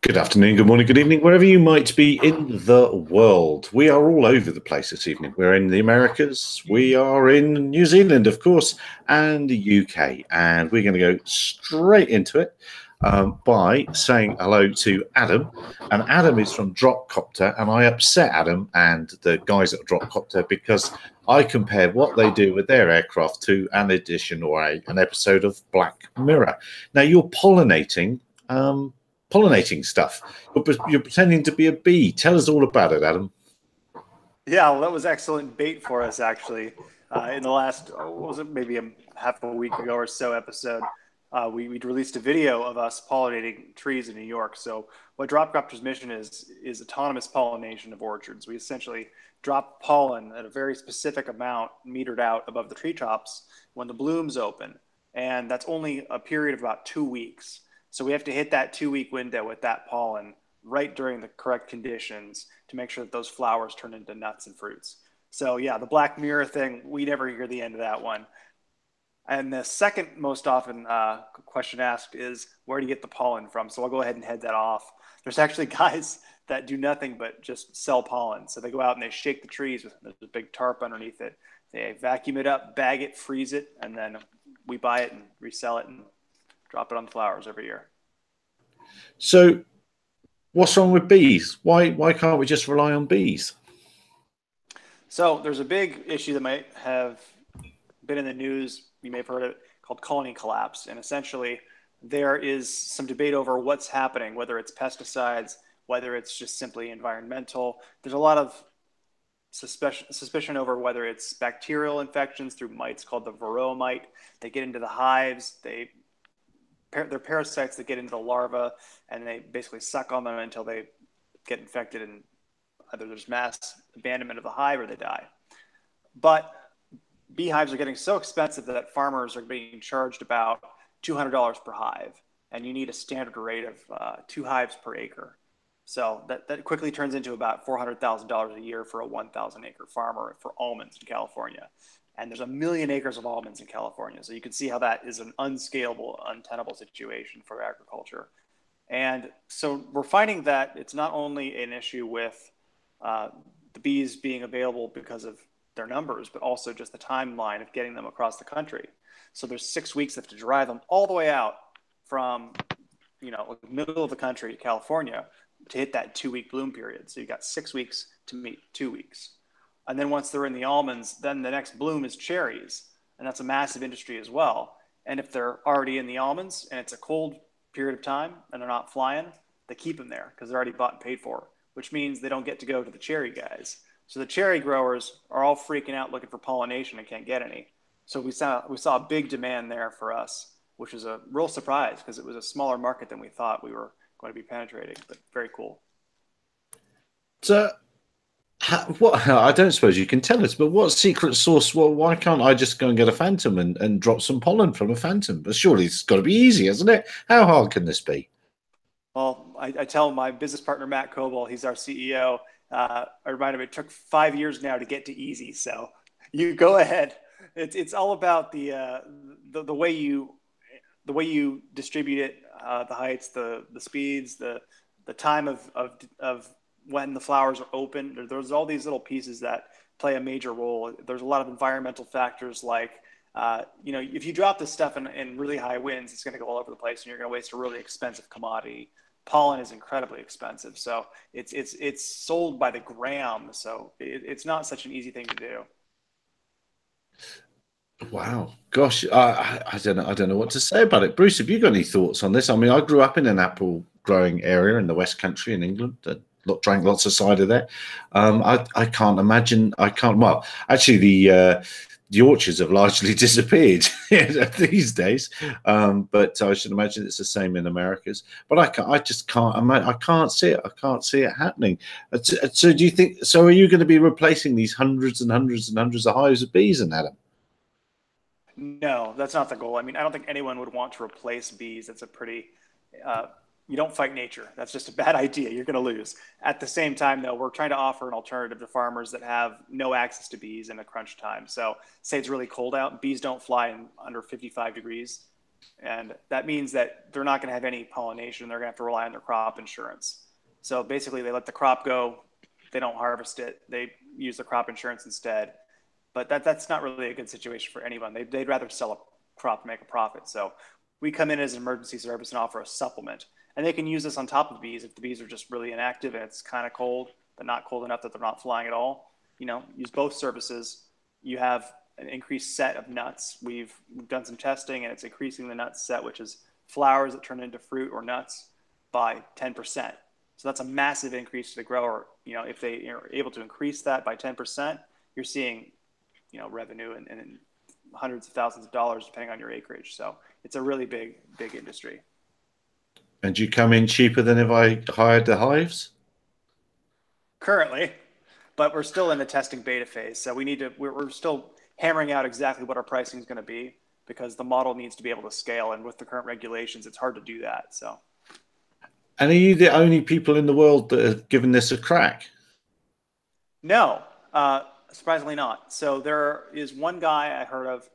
Good afternoon, good morning, good evening, wherever you might be in the world. We are all over the place this evening. We're in the Americas, we are in New Zealand, of course, and the UK. And we're going to go straight into it by saying hello to Adam. And Adam is from DropCopter, and I upset Adam and the guys at DropCopter because I compared what they do with their aircraft to an edition or an episode of Black Mirror. Now, you're pollinating stuff. You're pretending to be a bee. Tell us all about it, Adam. Yeah, well, that was excellent bait for us, actually. In the last, what was it, maybe half a week ago or so episode, we released a video of us pollinating trees in New York. So what DropCopter's mission is autonomous pollination of orchards. We essentially drop pollen at a very specific amount metered out above the treetops when the blooms open. And that's only a period of about 2 weeks. So we have to hit that 2-week window with that pollen right during the correct conditions to make sure that those flowers turn into nuts and fruits. So yeah, the Black Mirror thing, we never hear the end of that one. And the second most often question asked is, where do you get the pollen from? So I'll go ahead and head that off. There's actually guys that do nothing but just sell pollen. So they go out and they shake the trees with there's a big tarp underneath it. They vacuum it up, bag it, freeze it, and then we buy it and resell it and drop it on flowers every year. So what's wrong with bees? Why can't we just rely on bees? So there's a big issue that might have been in the news. You may have heard of it, called colony collapse. And essentially there is some debate over what's happening, whether it's pesticides, whether it's just simply environmental. There's a lot of suspicion over whether it's bacterial infections through mites called the varroa mite. They get into the hives. They're parasites that get into the larva, and they basically suck on them until they get infected, and either there's mass abandonment of the hive or they die. But beehives are getting so expensive that farmers are being charged about $200 per hive, and you need a standard rate of 2 hives per acre. So that quickly turns into about $400,000 a year for a 1,000-acre farmer for almonds in California. And there's 1 million acres of almonds in California. So you can see how that is an unscalable, untenable situation for agriculture. And so we're finding that it's not only an issue with the bees being available because of their numbers, but also just the timeline of getting them across the country. So there's 6 weeks they have to drive them all the way out from, the middle of the country, California, to hit that 2-week bloom period. So you got 6 weeks to meet 2 weeks. And then once they're in the almonds, then the next bloom is cherries. And that's a massive industry as well. And if they're already in the almonds and it's a cold period of time and they're not flying, they keep them there because they're already bought and paid for, which means they don't get to go to the cherry guys. So the cherry growers are all freaking out looking for pollination and can't get any. So we saw a big demand there for us, which was a real surprise because it was a smaller market than we thought we were going to be penetrating, but very cool. So what? I don't suppose you can tell us, but what secret sauce? Well, why can't I just go and get a phantom and drop some pollen from a phantom? But surely it's got to be easy, hasn't it? How hard can this be? Well, I tell my business partner, Matt Coble, he's our CEO. I remind him it took 5 years now to get to easy. So you go ahead. It's all about the way you distribute it, the heights, the speeds, the time of when the flowers are open. There's all these little pieces that play a major role. There's a lot of environmental factors like, if you drop this stuff in really high winds, it's going to go all over the place and you're going to waste a really expensive commodity. Pollen is incredibly expensive. So it's sold by the gram. So it's not such an easy thing to do. Wow, gosh, I don't know what to say about it. Bruce, have you got any thoughts on this? I mean, I grew up in an apple growing area in the West Country in England. Drank lots of cider there. I can't imagine. Well, actually, the orchards have largely disappeared these days. But I should imagine it's the same in Americas. But I just can't. I can't see it. I can't see it happening. So do you think? So are you going to be replacing these hundreds and hundreds and hundreds of hives of bees in Adam? No, that's not the goal. I mean, I don't think anyone would want to replace bees. That's a pretty, you don't fight nature. That's just a bad idea. You're going to lose. At the same time, though, we're trying to offer an alternative to farmers that have no access to bees in a crunch time. So say it's really cold out, bees don't fly in under 55 degrees. And that means that they're not going to have any pollination. They're going to have to rely on their crop insurance. So basically, they let the crop go. They don't harvest it. They use the crop insurance instead. But that's not really a good situation for anyone. They'd rather sell a crop and make a profit. So we come in as an emergency service and offer a supplement. And they can use this on top of the bees if the bees are just really inactive and it's kind of cold, but not cold enough that they're not flying at all. Use both services. You have an increased set of nuts. We've done some testing, and it's increasing the nut set, which is flowers that turn into fruit or nuts, by 10%. So that's a massive increase to the grower. If they are able to increase that by 10%, you're seeing, revenue and hundreds of thousands of dollars depending on your acreage. So it's a really big industry. And you come in cheaper than if I hired the hives? Currently, but we're still in the testing beta phase. So we're still hammering out exactly what our pricing is going to be, because the model needs to be able to scale. And with the current regulations, it's hard to do that. So. And are you the only people in the world that have given this a crack? No, surprisingly not. So there is one guy I heard of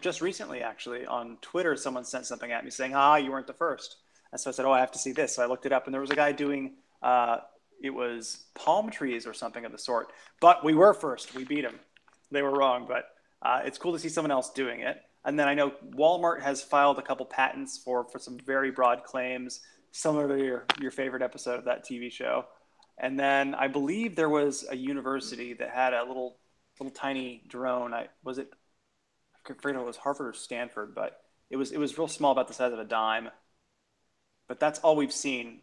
just recently, actually, on Twitter. Someone sent something at me saying, you weren't the first. And so I said, I have to see this. So I looked it up, and there was a guy doing, it was palm trees or something of the sort. But we were first. We beat them. They were wrong, but it's cool to see someone else doing it. And then I know Walmart has filed a couple patents for some very broad claims, similar to your favorite episode of that TV show. And then I believe there was a university that had a little tiny drone. I forget if it was Harvard or Stanford, but it was real small, about the size of a dime. But that's all we've seen.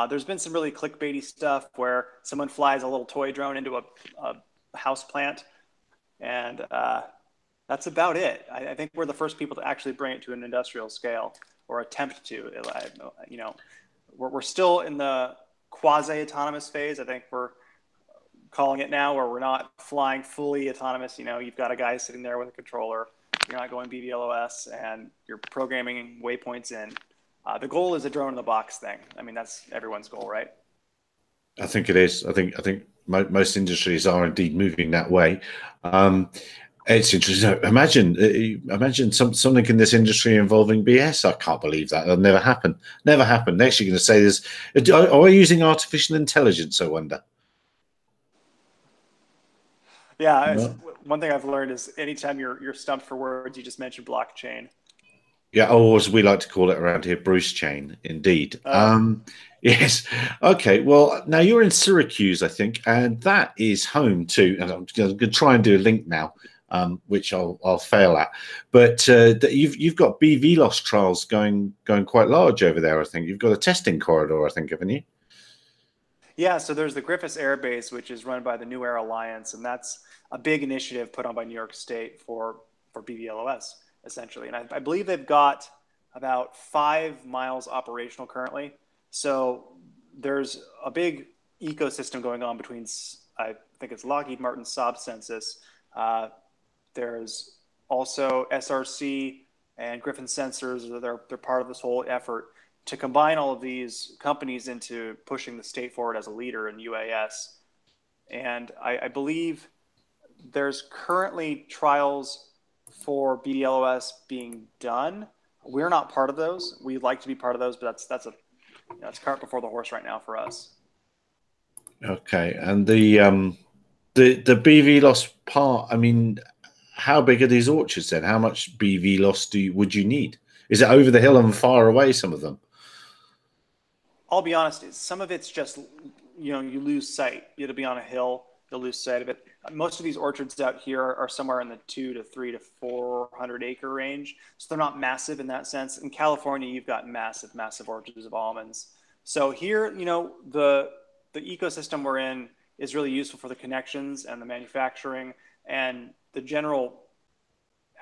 There's been some really clickbaity stuff where someone flies a little toy drone into a house plant, and that's about it. I think we're the first people to actually bring it to an industrial scale, or attempt to. We're still in the quasi-autonomous phase. I think we're calling it now, where we're not flying fully autonomous. You've got a guy sitting there with a controller. You're not going BVLOS, and you're programming waypoints in. The goal is a drone in the box thing. I mean, that's everyone's goal, right? I think it is. I think most industries are indeed moving that way. It's interesting. Imagine something in this industry involving BS. I can't believe that. That'll never happen. Never happen. Next, you're going to say this. Are we using artificial intelligence, I wonder? Yeah. No. One thing I've learned is anytime you're stumped for words, you just mention blockchain. Yeah, or as we like to call it around here, Bruce chain, indeed. Yes. Okay. Well, now you're in Syracuse, I think, and that is home to, and I'm going to try and do a link now, which I'll fail at. But you've got BVLOS trials going quite large over there, I think. You've got a testing corridor, I think, haven't you? Yeah, so there's the Griffiths Air Base, which is run by the New Air Alliance, and that's a big initiative put on by New York State for BVLOS. Essentially. And I believe they've got about 5 miles operational currently. So there's a big ecosystem going on between, I think it's Lockheed Martin, Saab, Census. There's also SRC and Griffin Sensors. They're part of this whole effort to combine all of these companies into pushing the state forward as a leader in UAS. And I believe there's currently trials for BVLOS being done. We're not part of those. We'd like to be part of those, but that's cart before the horse right now for us. Okay, and the BVLOS part. I mean, how big are these orchards then? How much BVLOS would you need? Is it over the hill and far away? Some of them. I'll be honest. Some of it's just you lose sight. It'll be on a hill. You'll lose sight of it. Most of these orchards out here are somewhere in the 200 to 300 to 400 acre range. So they're not massive in that sense. In California, you've got massive orchards of almonds. So here, the ecosystem we're in is really useful for the connections and the manufacturing and the general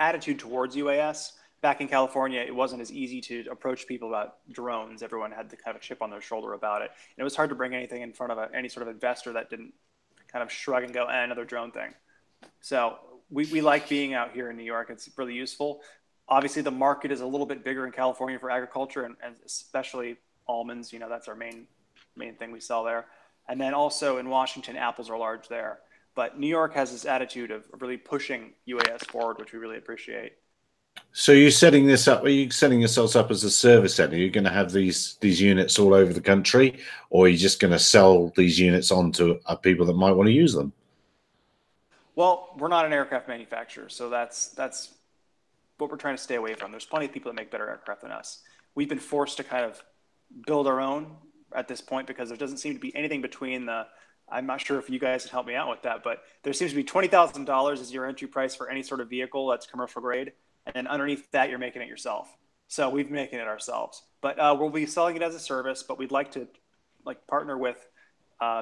attitude towards UAS. Back in California, it wasn't as easy to approach people about drones. Everyone had to have a chip on their shoulder about it. And it was hard to bring anything in front of any sort of investor that didn't kind of shrug and go, another drone thing. So we like being out here in New York. It's really useful. Obviously, the market is a little bit bigger in California for agriculture and especially almonds. That's our main thing we sell there. And then also in Washington, apples are large there. But New York has this attitude of really pushing UAS forward, which we really appreciate. So you're setting this up? Are you setting yourselves up as a service center? Are you going to have these units all over the country, or are you just going to sell these units on to people that might want to use them? Well, we're not an aircraft manufacturer, so that's what we're trying to stay away from. There's plenty of people that make better aircraft than us. We've been forced to kind of build our own at this point because there doesn't seem to be anything between the. I'm not sure if you guys can help me out with that, but there seems to be $20,000 as your entry price for any sort of vehicle that's commercial grade. And then underneath that, you're making it yourself. So we've been making it ourselves. But we'll be selling it as a service, but we'd like to partner with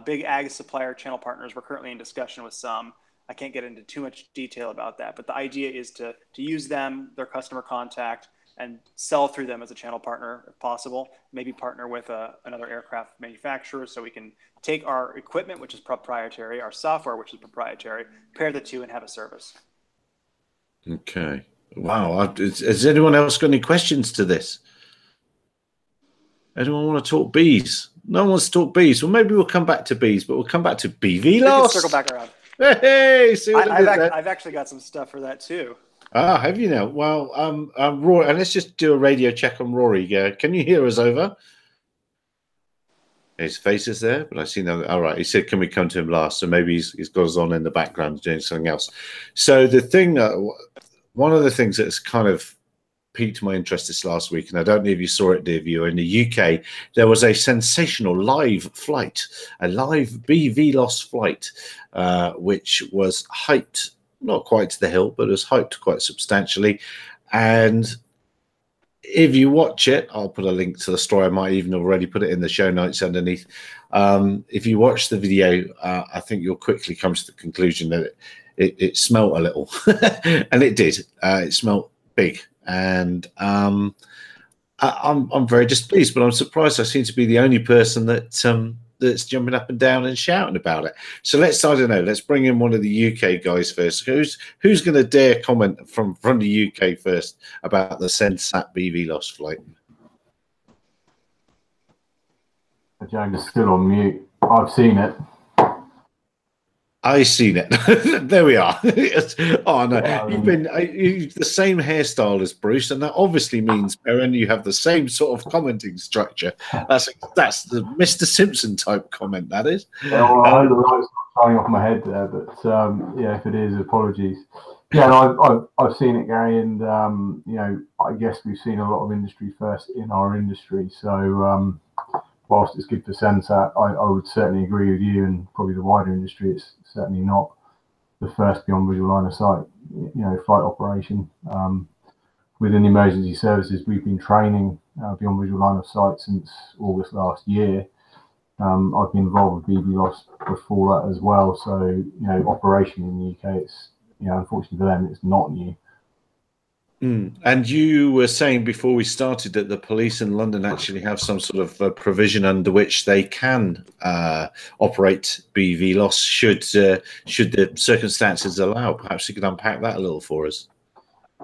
big ag supplier channel partners. We're currently in discussion with some. I can't get into too much detail about that, but the idea is to use them, their customer contact, and sell through them as a channel partner if possible. Maybe partner with another aircraft manufacturer so we can take our equipment, which is proprietary, our software, which is proprietary, pair the two and have a service. Okay. Wow. Has anyone else got any questions to this? Anyone want to talk bees? No one wants to talk bees. Well, maybe we'll come back to bees, but we'll come back to BVLOS. We can circle back around. Hey, see what I've actually got some stuff for that too. Ah, have you now? Well, Rory, and let's just do a radio check on Rory. Can you hear us over? His face is there, but I see now. All right, he said, "Can we come to him last?" So maybe he's got us on in the background doing something else. So the thing, one of the things that's kind of piqued my interest this last week, and I don't know if you saw it, dear viewer, in the UK, there was a sensational live flight, a live BVLOS flight, which was hyped. Not quite to the hill, but it was hyped quite substantially. And if you watch it, I'll put a link to the story. I might even already put it in the show notes underneath. If you watch the video, I think you'll quickly come to the conclusion that it smelt a little. And it did. It smelt big. And I'm very displeased, but I'm surprised I seem to be the only person that's jumping up and down and shouting about it. So let's bring in one of the UK guys first. Who's going to dare comment from the UK first about the SenSat BVLOS flight? James is still on mute. I've seen it. I've seen it. There we are. Oh no, you've been the same hairstyle as Bruce, and that obviously means, Perren, you have the same sort of commenting structure. That's the Mr. Simpson type comment. That is. Yeah, well, I hope the light's not shining off my head there, but yeah, if it is, apologies. Yeah, no, I've seen it, Gary, and you know, I guess we've seen a lot of industry first in our industry, so. Whilst it's good for SenSat, I would certainly agree with you, and probably the wider industry, it's certainly not the first beyond visual line of sight, you know, flight operation. Within emergency services, we've been training beyond visual line of sight since August last year. I've been involved with BVLOS before that as well. So, you know, operation in the UK, it's, you know, unfortunately for them, it's not new. And you were saying before we started that the police in London actually have some sort of provision under which they can operate BVLOS should the circumstances allow. Perhaps you could unpack that a little for us.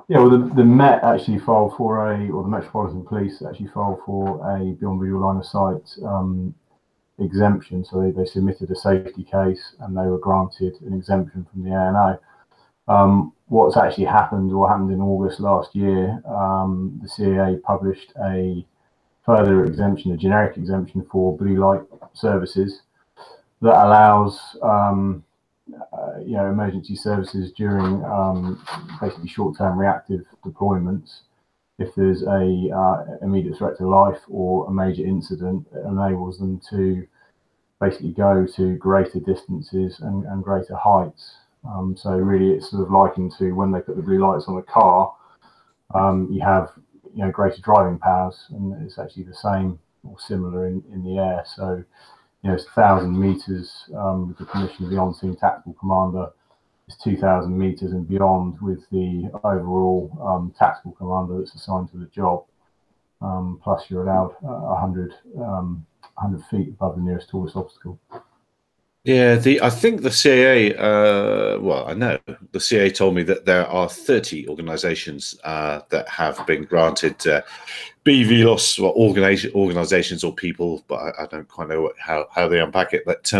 Yeah, well, the Met actually filed for or the Metropolitan Police actually filed for a beyond visual line of sight exemption. So they submitted a safety case and they were granted an exemption from the ANO. What's actually happened, or happened in August last year, the CAA published a further exemption, a generic exemption for blue light services that allows you know, emergency services during basically short-term reactive deployments. If there's a immediate threat to life or a major incident, it enables them to basically go to greater distances and greater heights. So really, it's sort of likened to when they put the blue lights on a car. You have, you know, greater driving powers, and it's actually the same or similar in the air. So, you know, it's 1,000 meters with the permission of the on-scene tactical commander. It's 2,000 meters and beyond with the overall tactical commander that's assigned to the job. Plus, you're allowed 100 feet above the nearest tallest obstacle. Yeah, I think the CAA, well, I know the CAA told me that there are 30 organisations that have been granted BVLOS organizations or people, but I don't quite know how they unpack it. But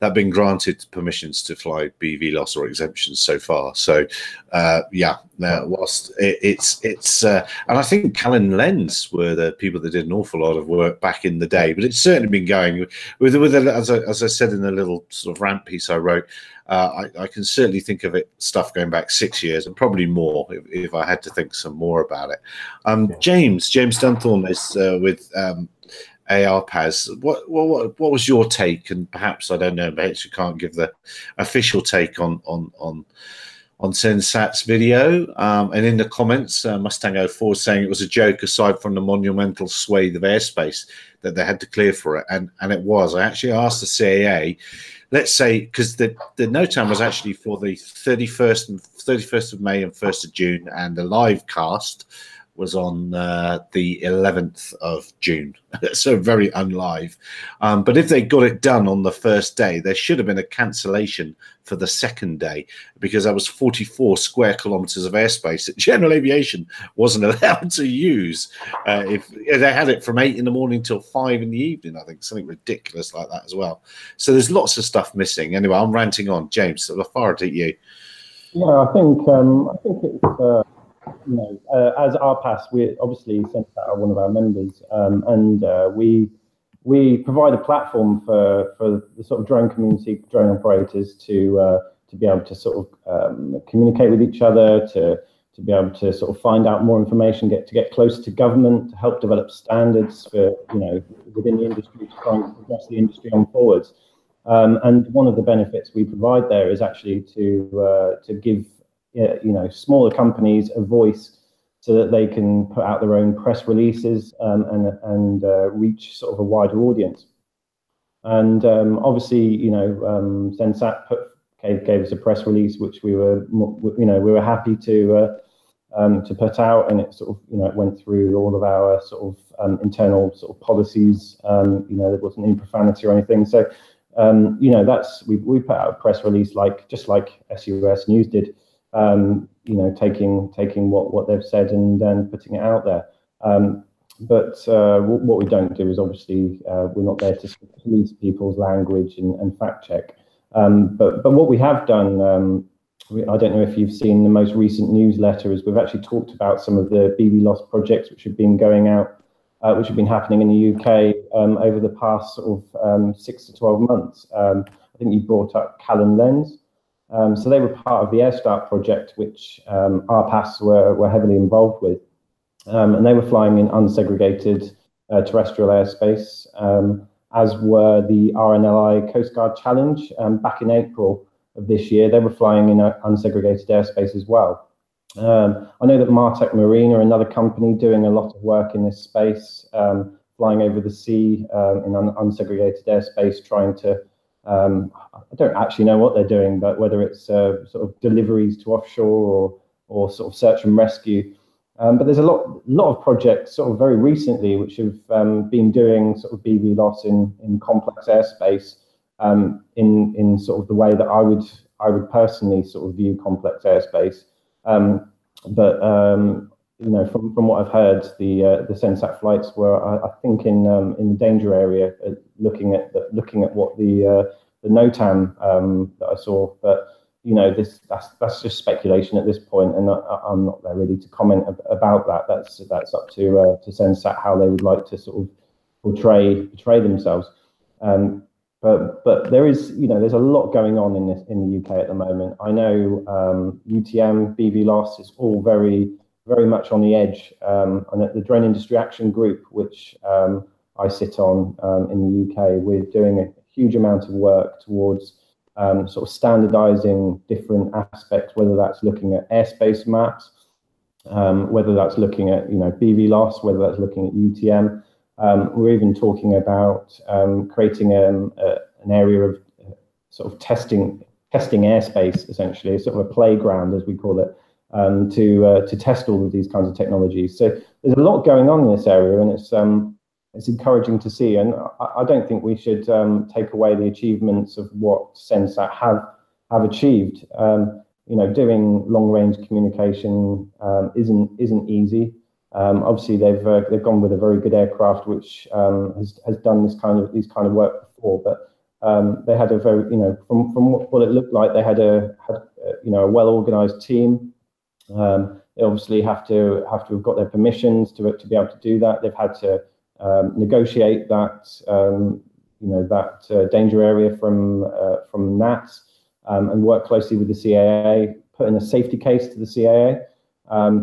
that been granted permissions to fly BVLOS or exemptions so far. So whilst it's and I think Callan Lens were the people that did an awful lot of work back in the day, but it's certainly been going with as I said in the little sort of rant piece I wrote. I can certainly think of stuff going back 6 years and probably more if I had to think some more about it. James Dunthorne is with ARPAS. What was your take? And perhaps, I don't know, perhaps you can't give the official take on SenSat's video. And in the comments, Mustang 04 saying it was a joke aside from the monumental swathe of airspace that they had to clear for it. And it was. I actually asked the CAA, let's say, because the NOTAM was actually for the 31st of May and 1st of June, and the live cast was on the 11th of June, so very unlive. But if they got it done on the first day, there should have been a cancellation for the second day, because that was 44 square kilometers of airspace that general aviation wasn't allowed to use. If they had it from 8 in the morning till 5 in the evening, I think, something ridiculous like that as well. So there's lots of stuff missing. Anyway, I'm ranting on. James, so I'll fire it at you. Yeah, I think it's. As RPAS, we obviously SenSat are one of our members, and we provide a platform for the sort of drone community, drone operators to be able to sort of communicate with each other, to be able to sort of find out more information, get closer to government, to help develop standards for within the industry to try and progress the industry on forwards. And one of the benefits we provide there is actually to give smaller companies a voice so that they can put out their own press releases and reach sort of a wider audience. And obviously, SenSat gave us a press release, which we were happy to put out, and it sort of it went through all of our sort of internal sort of policies. There wasn't any profanity or anything. So we put out a press release just like SUS News did. Taking what they've said and then putting it out there. But what we don't do is obviously we're not there to police people's language and fact check. But what we have done, I don't know if you've seen the most recent newsletter, is we've actually talked about some of the BVLOS projects which have been going out, which have been happening in the UK over the past sort of 6 to 12 months. I think you brought up Callan Lens. So they were part of the AirStart project, which RPAS were heavily involved with. And they were flying in unsegregated terrestrial airspace, as were the RNLI Coast Guard Challenge. Back in April of this year, they were flying in unsegregated airspace as well. I know that Martech Marine are another company doing a lot of work in this space, flying over the sea in unsegregated airspace, trying to I don't actually know what they're doing, but whether it's sort of deliveries to offshore or sort of search and rescue. But there's a lot of projects sort of very recently which have been doing sort of BVLOS in complex airspace in sort of the way that I would personally sort of view complex airspace. But from what I've heard, the SenSat flights were, I think, in the danger area, looking at what the NOTAM that I saw. But that's just speculation at this point, and I'm not there really to comment about that. That's up to SenSat how they would like to sort of portray themselves. But there is there's a lot going on in the UK at the moment. I know UTM, BVLOS is all very much on the edge. And at the Drone Industry Action Group, which I sit on in the UK, we're doing a huge amount of work towards sort of standardizing different aspects, whether that's looking at airspace maps, whether that's looking at BVLOS, whether that's looking at UTM. We're even talking about creating an area of sort of testing airspace, essentially, sort of a playground, as we call it, to test all of these kinds of technologies. So there's a lot going on in this area, and it's encouraging to see. And I don't think we should take away the achievements of what SenSat have achieved. Doing long range communication isn't easy. Obviously, they've gone with a very good aircraft, which has done these kind of work before. But they had a very, from what it looked like, they had a well organised team. They obviously have to have got their permissions to be able to do that. They've had to negotiate that danger area from NATS and work closely with the CAA, put in a safety case to the CAA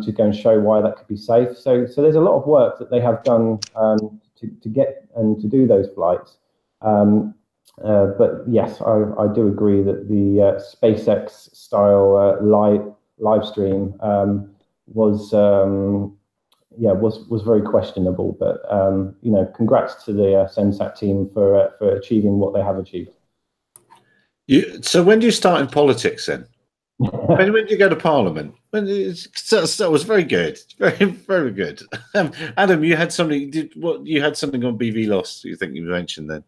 to go and show why that could be safe. So there's a lot of work that they have done to get and to do those flights. But yes, I do agree that the SpaceX style live stream was very questionable. But congrats to the SenSat team for achieving what they have achieved. So when do you start in politics then? when did you go to Parliament? That was very good, very good. Adam, you had something. You had something on BVLOS? You think you mentioned then?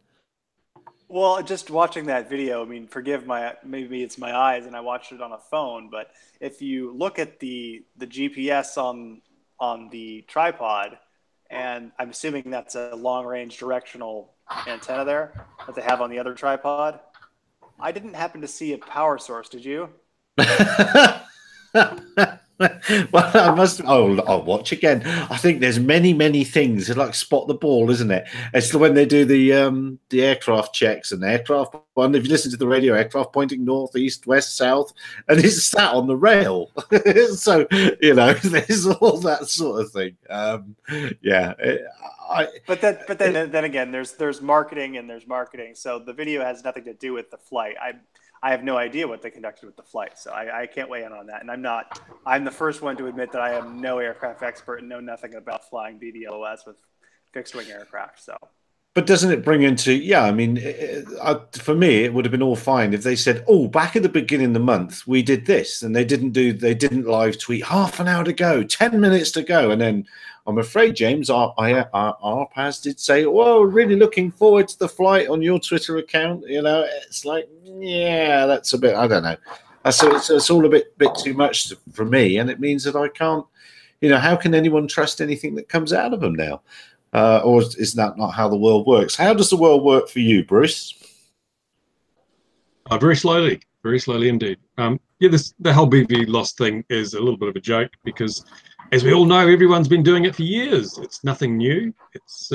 Well, just watching that video, I mean, maybe it's my eyes and I watched it on a phone, but if you look at the GPS on the tripod, and I'm assuming that's a long-range directional antenna there that they have on the other tripod, I didn't happen to see a power source, did you? Well, I must. I'll watch again. I think there's many things. It's like Spot the Ball, isn't it? It's when they do the aircraft checks and the aircraft one. If you listen to the radio, aircraft pointing north, east, west, south, and it's sat on the rail. So there's all that sort of thing. But then again, there's marketing and there's marketing. So the video has nothing to do with the flight. I have no idea what they conducted with the flight, so I can't weigh in on that. And I'm the first one to admit that I am no aircraft expert and know nothing about flying BVLOS with fixed wing aircraft. So, but doesn't it bring into for me, it would have been all fine if they said, "Oh, back at the beginning of the month, we did this," and they didn't live tweet half an hour to go, 10 minutes to go, and then. I'm afraid, James, our PAS did say, "Well, really looking forward to the flight" on your Twitter account. It's like, yeah, that's a bit. I don't know. So it's all a bit too much for me, and it means that I can't. How can anyone trust anything that comes out of them now? Or is that not how the world works? How does the world work for you, Bruce? Very slowly indeed. The whole BVLOS thing is a little bit of a joke because, as we all know, everyone's been doing it for years. It's nothing new. It's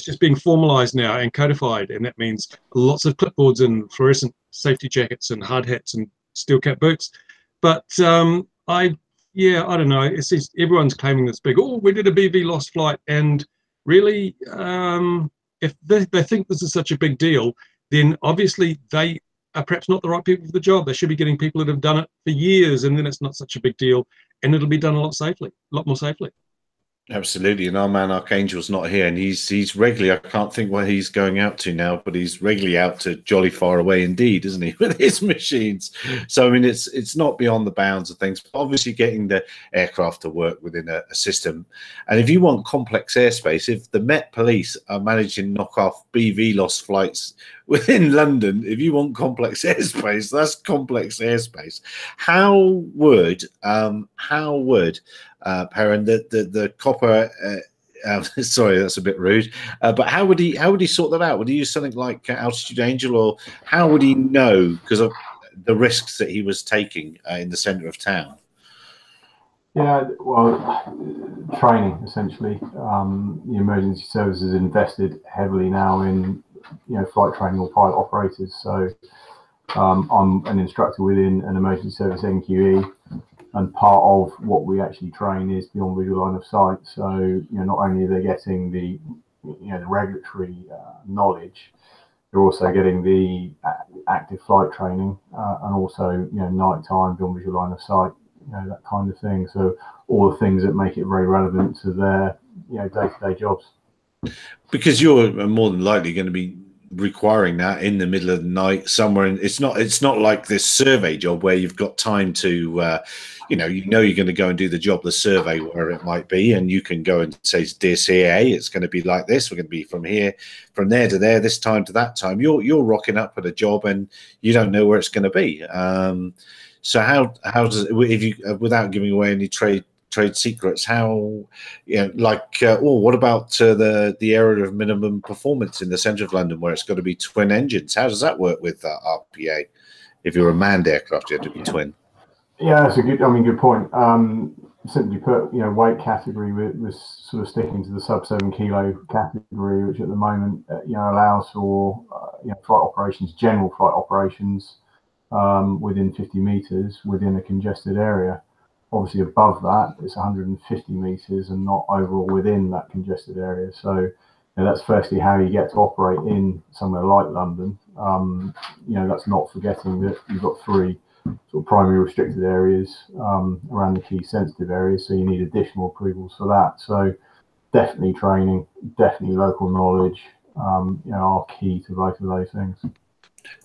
just being formalized now and codified, and that means lots of clipboards and fluorescent safety jackets and hard hats and steel cap boots. But I don't know. It's just, everyone's claiming this big. Oh, we did a BVLOS flight, and really, if they think this is such a big deal, then obviously they are perhaps not the right people for the job. They should be getting people that have done it for years, and then it's not such a big deal. And it'll be done a lot more safely. Absolutely. And our man Archangel's not here, and he's regularly, I can't think where he's going out to now, but he's regularly out to jolly far away indeed, isn't he, with his machines. So I mean, it's not beyond the bounds of things, but obviously getting the aircraft to work within a system. And if you want complex airspace, if the Met Police are managing to knock off BVLOS flights within London, if you want complex airspace, that's complex airspace. How would Perren, the copper, sorry, that's a bit rude, but how would he sort that out? Would he use something like Altitude Angel, or how would he know, because of the risks that he was taking in the centre of town? Yeah, well, training essentially. The emergency services invested heavily now in flight training or pilot operators. So I'm an instructor within an emergency service NQE. And part of what we actually train is beyond visual line of sight. So, not only are they getting the regulatory knowledge, they're also getting the active flight training and also, nighttime beyond visual line of sight, that kind of thing. So all the things that make it very relevant to their, day-to-day jobs. Because you're more than likely going to be requiring that in the middle of the night somewhere, and it's not like this survey job where you've got time to you're going to go and do the job, the survey, wherever it might be, and you can go and say, dear CAA, it's going to be like this, we're going to be from there to there, this time to that time. You're rocking up at a job and you don't know where it's going to be. So how does, if you, without giving away any trade trade secrets? How, what about the area of minimum performance in the centre of London where it's got to be twin engines? How does that work with RPA? If you're a manned aircraft, you have to be twin. Yeah, that's a good point. Simply put, weight category was sort of sticking to the sub 7 kilo category, which at the moment, allows for, flight operations, general flight operations, within 50 meters within a congested area. Obviously above that, it's 150 meters and not overall within that congested area. So, that's firstly how you get to operate in somewhere like London. That's not forgetting that you've got 3 sort of primary restricted areas around the key sensitive areas, so you need additional approvals for that. So definitely training, definitely local knowledge, are key to both of those things.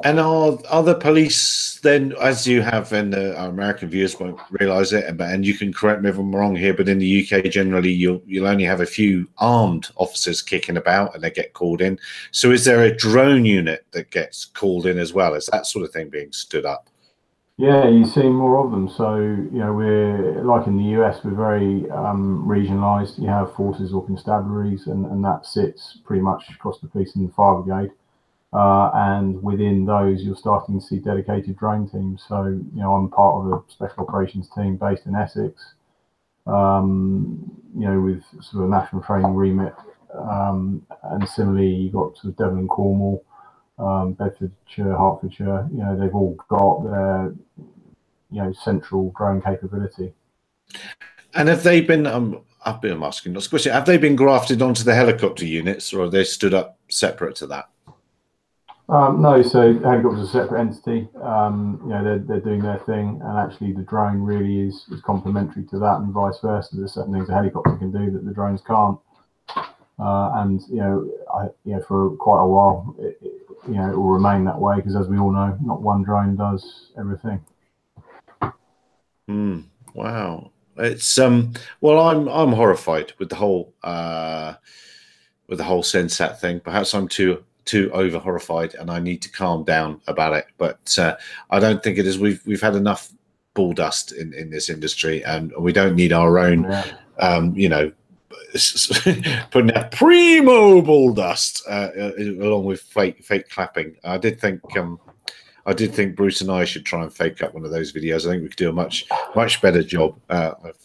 And are the police then, as you have, and our American viewers won't realise it, and you can correct me if I'm wrong here, but in the UK generally you'll only have a few armed officers kicking about and they get called in. So is there a drone unit that gets called in as well? Is that sort of thing being stood up? Yeah, you see more of them. So, we're like in the US, we're very regionalised. You have forces or constabularies, and that sits pretty much across the police and the fire brigade. And within those, you're starting to see dedicated drone teams. So, I'm part of a special operations team based in Essex, with sort of a national training remit. And similarly, you've got sort of Devon and Cornwall, Bedfordshire, Hertfordshire, they've all got their, central drone capability. And have they been, I'm asking this question, have they been grafted onto the helicopter units, or are they stood up separate to that? No, so helicopters are a separate entity. They're doing their thing, and actually the drone really is complementary to that, and vice versa. There's certain things a helicopter can do that the drones can't. For quite a while, it will remain that way, because as we all know, not one drone does everything. Wow, it's well, I'm horrified with the whole SenSat thing. Perhaps I'm too over horrified, and I need to calm down about it. But I don't think it is. We've had enough bull dust in this industry, and we don't need our own. Putting out primo bull dust along with fake clapping. I did think Bruce and I should try and fake up one of those videos. I think we could do a much better job of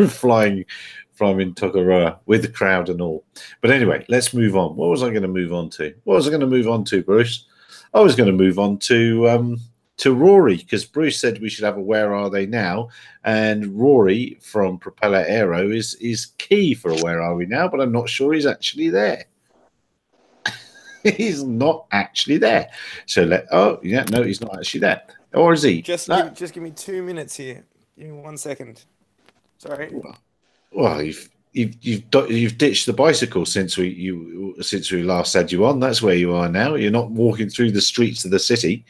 flying from in Tuggerah with the crowd and all. But anyway, let's move on. What was I going to move on to? Bruce? I was going to move on to Rory, because Bruce said we should have a Where Are They Now, and Rory from Propeller Aero is key for a Where Are We Now, but I'm not sure he's actually there. He's not actually there. So no, he's not actually there. Or is he? Just give me 2 minutes here. Give me 1 second. Sorry. Well, you've ditched the bicycle since we last had you on. That's where you are now. You're not walking through the streets of the city.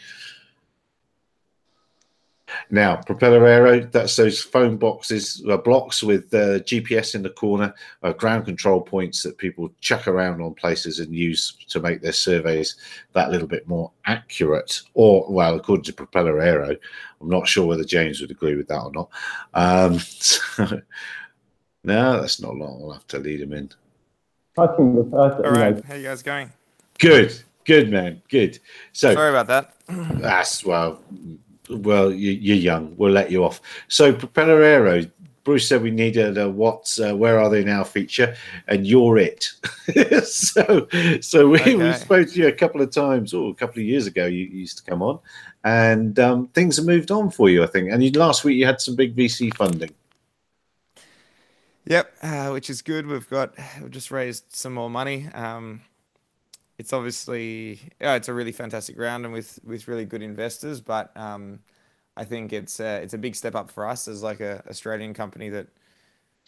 Now, Propeller Aero, that's those phone boxes, blocks with GPS in the corner, ground control points that people chuck around on places and use to make their surveys that little bit more accurate. Or, well, according to Propeller Aero, I'm not sure whether James would agree with that or not. No, that's not long. I'll have to lead him in. I think all right, how you guys going? Good, man, good. So sorry about that. That's well, you're young. We'll let you off. So, Propeller Aero, Bruce said we needed a Where Are They Now feature, and you're it. so we spoke to you a couple of times. A couple of years ago, you used to come on, and things have moved on for you, I think. And last week you had some big VC funding. Yep, which is good. We've just raised some more money. It's obviously it's a really fantastic round, and with really good investors. But I think it's a big step up for us as like a Australian company that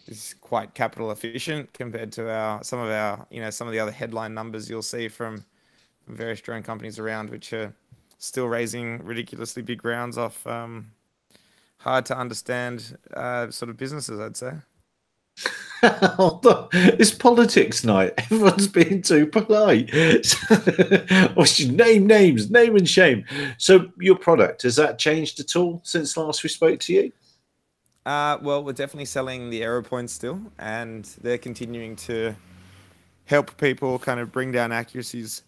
is quite capital efficient compared to some of the other headline numbers you'll see from various drone companies around, which are still raising ridiculously big rounds off hard to understand sort of businesses, I'd say. It's politics night. Everyone's being too polite. Name names, name and shame. So your product, has that changed at all since last we spoke to you? Well, we're definitely selling the Aero points still, and they're continuing to help people kind of bring down accuracies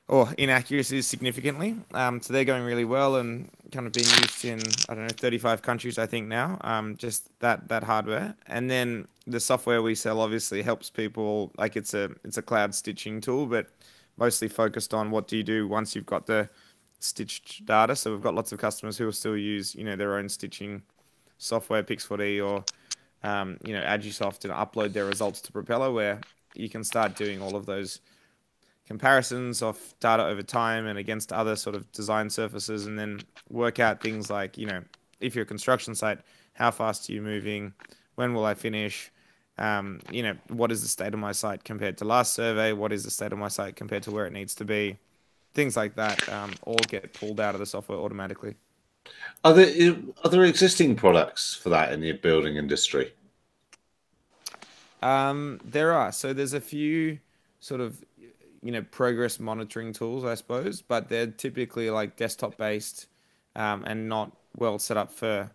or inaccuracies significantly. So they're going really well and kind of being used in, I don't know, 35 countries, I think now, just that hardware. And then the software we sell obviously helps people, like it's a cloud stitching tool, but mostly focused on what do you do once you've got the stitched data. So we've got lots of customers who will still use, their own stitching software, Pix4D or, Agisoft, and upload their results to Propeller, where you can start doing all of those comparisons of data over time and against other sort of design surfaces, and then work out things like, if you're a construction site, how fast are you moving? When will I finish? What is the state of my site compared to last survey? What is the state of my site compared to where it needs to be? Things like that all get pulled out of the software automatically. Are there existing products for that in the building industry? There are. So there's a few sort of progress monitoring tools, I suppose, but they're typically like desktop based and not well set up for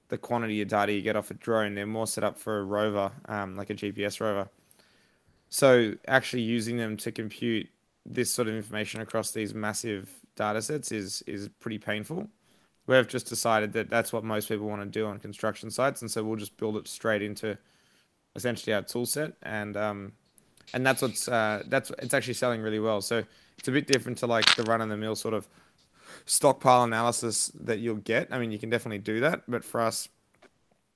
the quantity of data you get off a drone. They're more set up for a rover, like a GPS rover. So actually using them to compute this sort of information across these massive data sets is pretty painful. We've just decided that that's what most people want to do on construction sites, and so we'll just build it straight into essentially our tool set, and that's it's actually selling really well. So it's a bit different to like the run-of-the-mill sort of stockpile analysis that you'll get. I mean, you can definitely do that, but for us,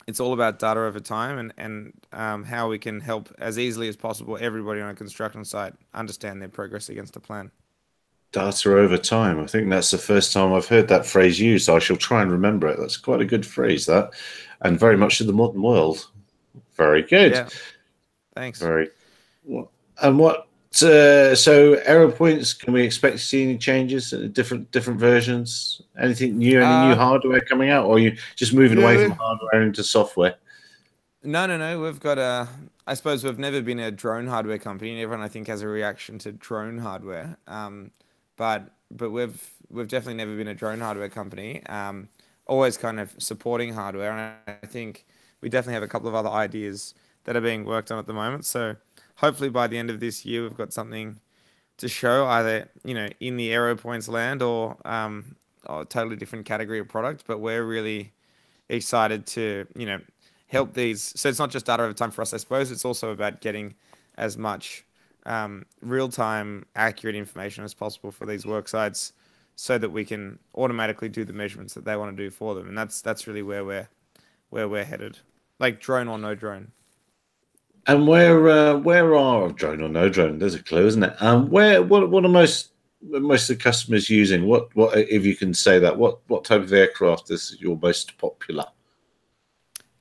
it's all about data over time and how we can help as easily as possible everybody on a construction site understand their progress against a plan. Data over time. I think that's the first time I've heard that phrase used. I shall try and remember it. That's quite a good phrase, that, and very much in the modern world. Very good. Yeah. Thanks. Very. And what? So Aero points. Can we expect to see any changes? Different versions? Anything new? Any new hardware coming out, or are you just moving away from hardware into software? No. We've got I suppose we've never been a drone hardware company, and everyone I think has a reaction to drone hardware. But we've definitely never been a drone hardware company. Always kind of supporting hardware, and I think we definitely have a couple of other ideas that are being worked on at the moment. So hopefully by the end of this year, we've got something to show, either in the Aero points land or a totally different category of product. But we're really excited to help these. So it's not just data over time for us, I suppose. It's also about getting as much real-time accurate information as possible for these work sites, so that we can automatically do the measurements that they want to do for them. And that's really where we're headed, like drone or no drone. And where are drone or no drone? There's a clue, isn't it? What are most of the customers using? What if you can say that? What type of aircraft is your most popular?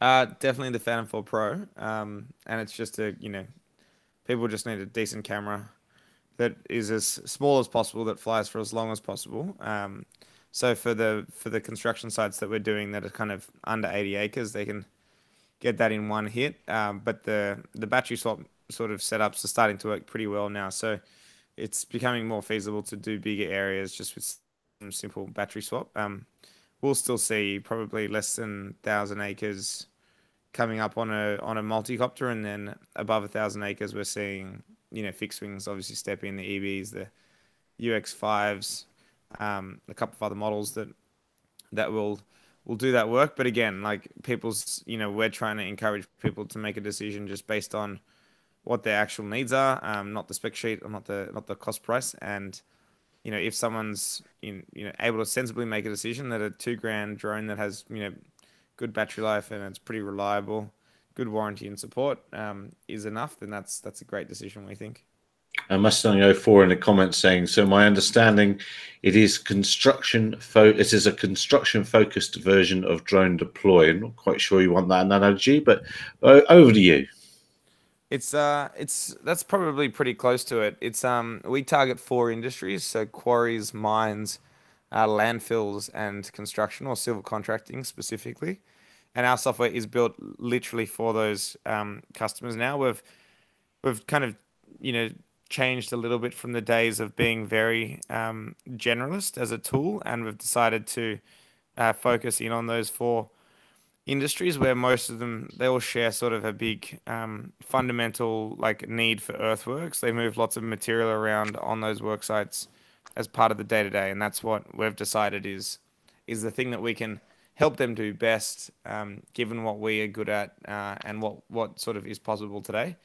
Definitely the Phantom 4 Pro. And it's just people just need a decent camera that is as small as possible, that flies for as long as possible. So for the construction sites that we're doing that are kind of under 80 acres, they can get that in one hit. But the battery swap sort of setups are starting to work pretty well now. So it's becoming more feasible to do bigger areas just with some simple battery swap. We'll still see probably less than 1,000 acres coming up on a multi-copter, and then above 1,000 acres, we're seeing fixed wings obviously step in, the EBs, the UX5s, a couple of other models that will do that work. But again, like people's, we're trying to encourage people to make a decision just based on what their actual needs are, not the spec sheet or not the cost price. And if someone's able to sensibly make a decision that a $2,000 drone that has good battery life and it's pretty reliable, good warranty and support is enough, then that's a great decision, we think. Mustang 04 in the comments saying, so my understanding, it is a construction focused version of drone deploy. I'm not quite sure you want that analogy, but over to you. That's probably pretty close to it. It's we target 4 industries, so quarries, mines, landfills, and construction or civil contracting specifically. And our software is built literally for those customers now. We've kind of changed a little bit from the days of being very generalist as a tool, and we've decided to focus in on those 4 industries where most of them, they all share sort of a big fundamental like need for earthworks. They move lots of material around on those work sites as part of the day to day, and that's what we've decided is the thing that we can help them do best, given what we are good at and what sort of is possible today.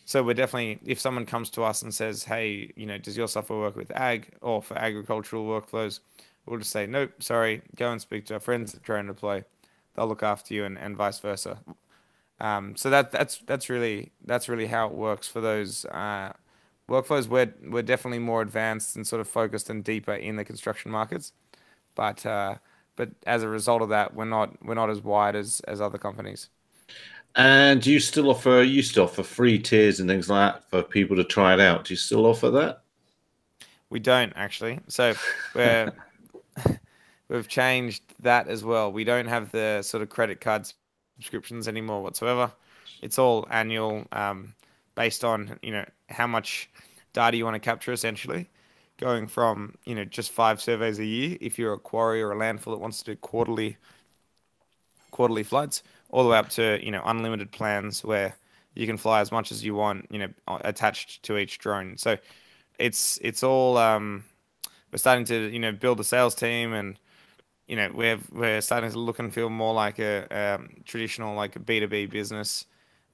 So we're definitely, if someone comes to us and says, hey, does your software work with ag or for agricultural workflows? We'll just say, nope, sorry, go and speak to our friends at Drone Deploy. They'll look after you and vice versa. So that's really how it works for those workflows. We're definitely more advanced and sort of focused and deeper in the construction markets, but as a result of that, we're not as wide as other companies. And do you still offer free tiers and things like that for people to try it out? Do you still offer that? We don't actually. So we've changed that as well. We don't have the sort of credit card subscriptions anymore whatsoever. It's all annual, based on how much data you want to capture, essentially. Going from just 5 surveys a year, if you're a quarry or a landfill that wants to do quarterly flights, all the way up to unlimited plans where you can fly as much as you want, attached to each drone. So it's all we're starting to build a sales team, and we're starting to look and feel more like a traditional like a B2B business.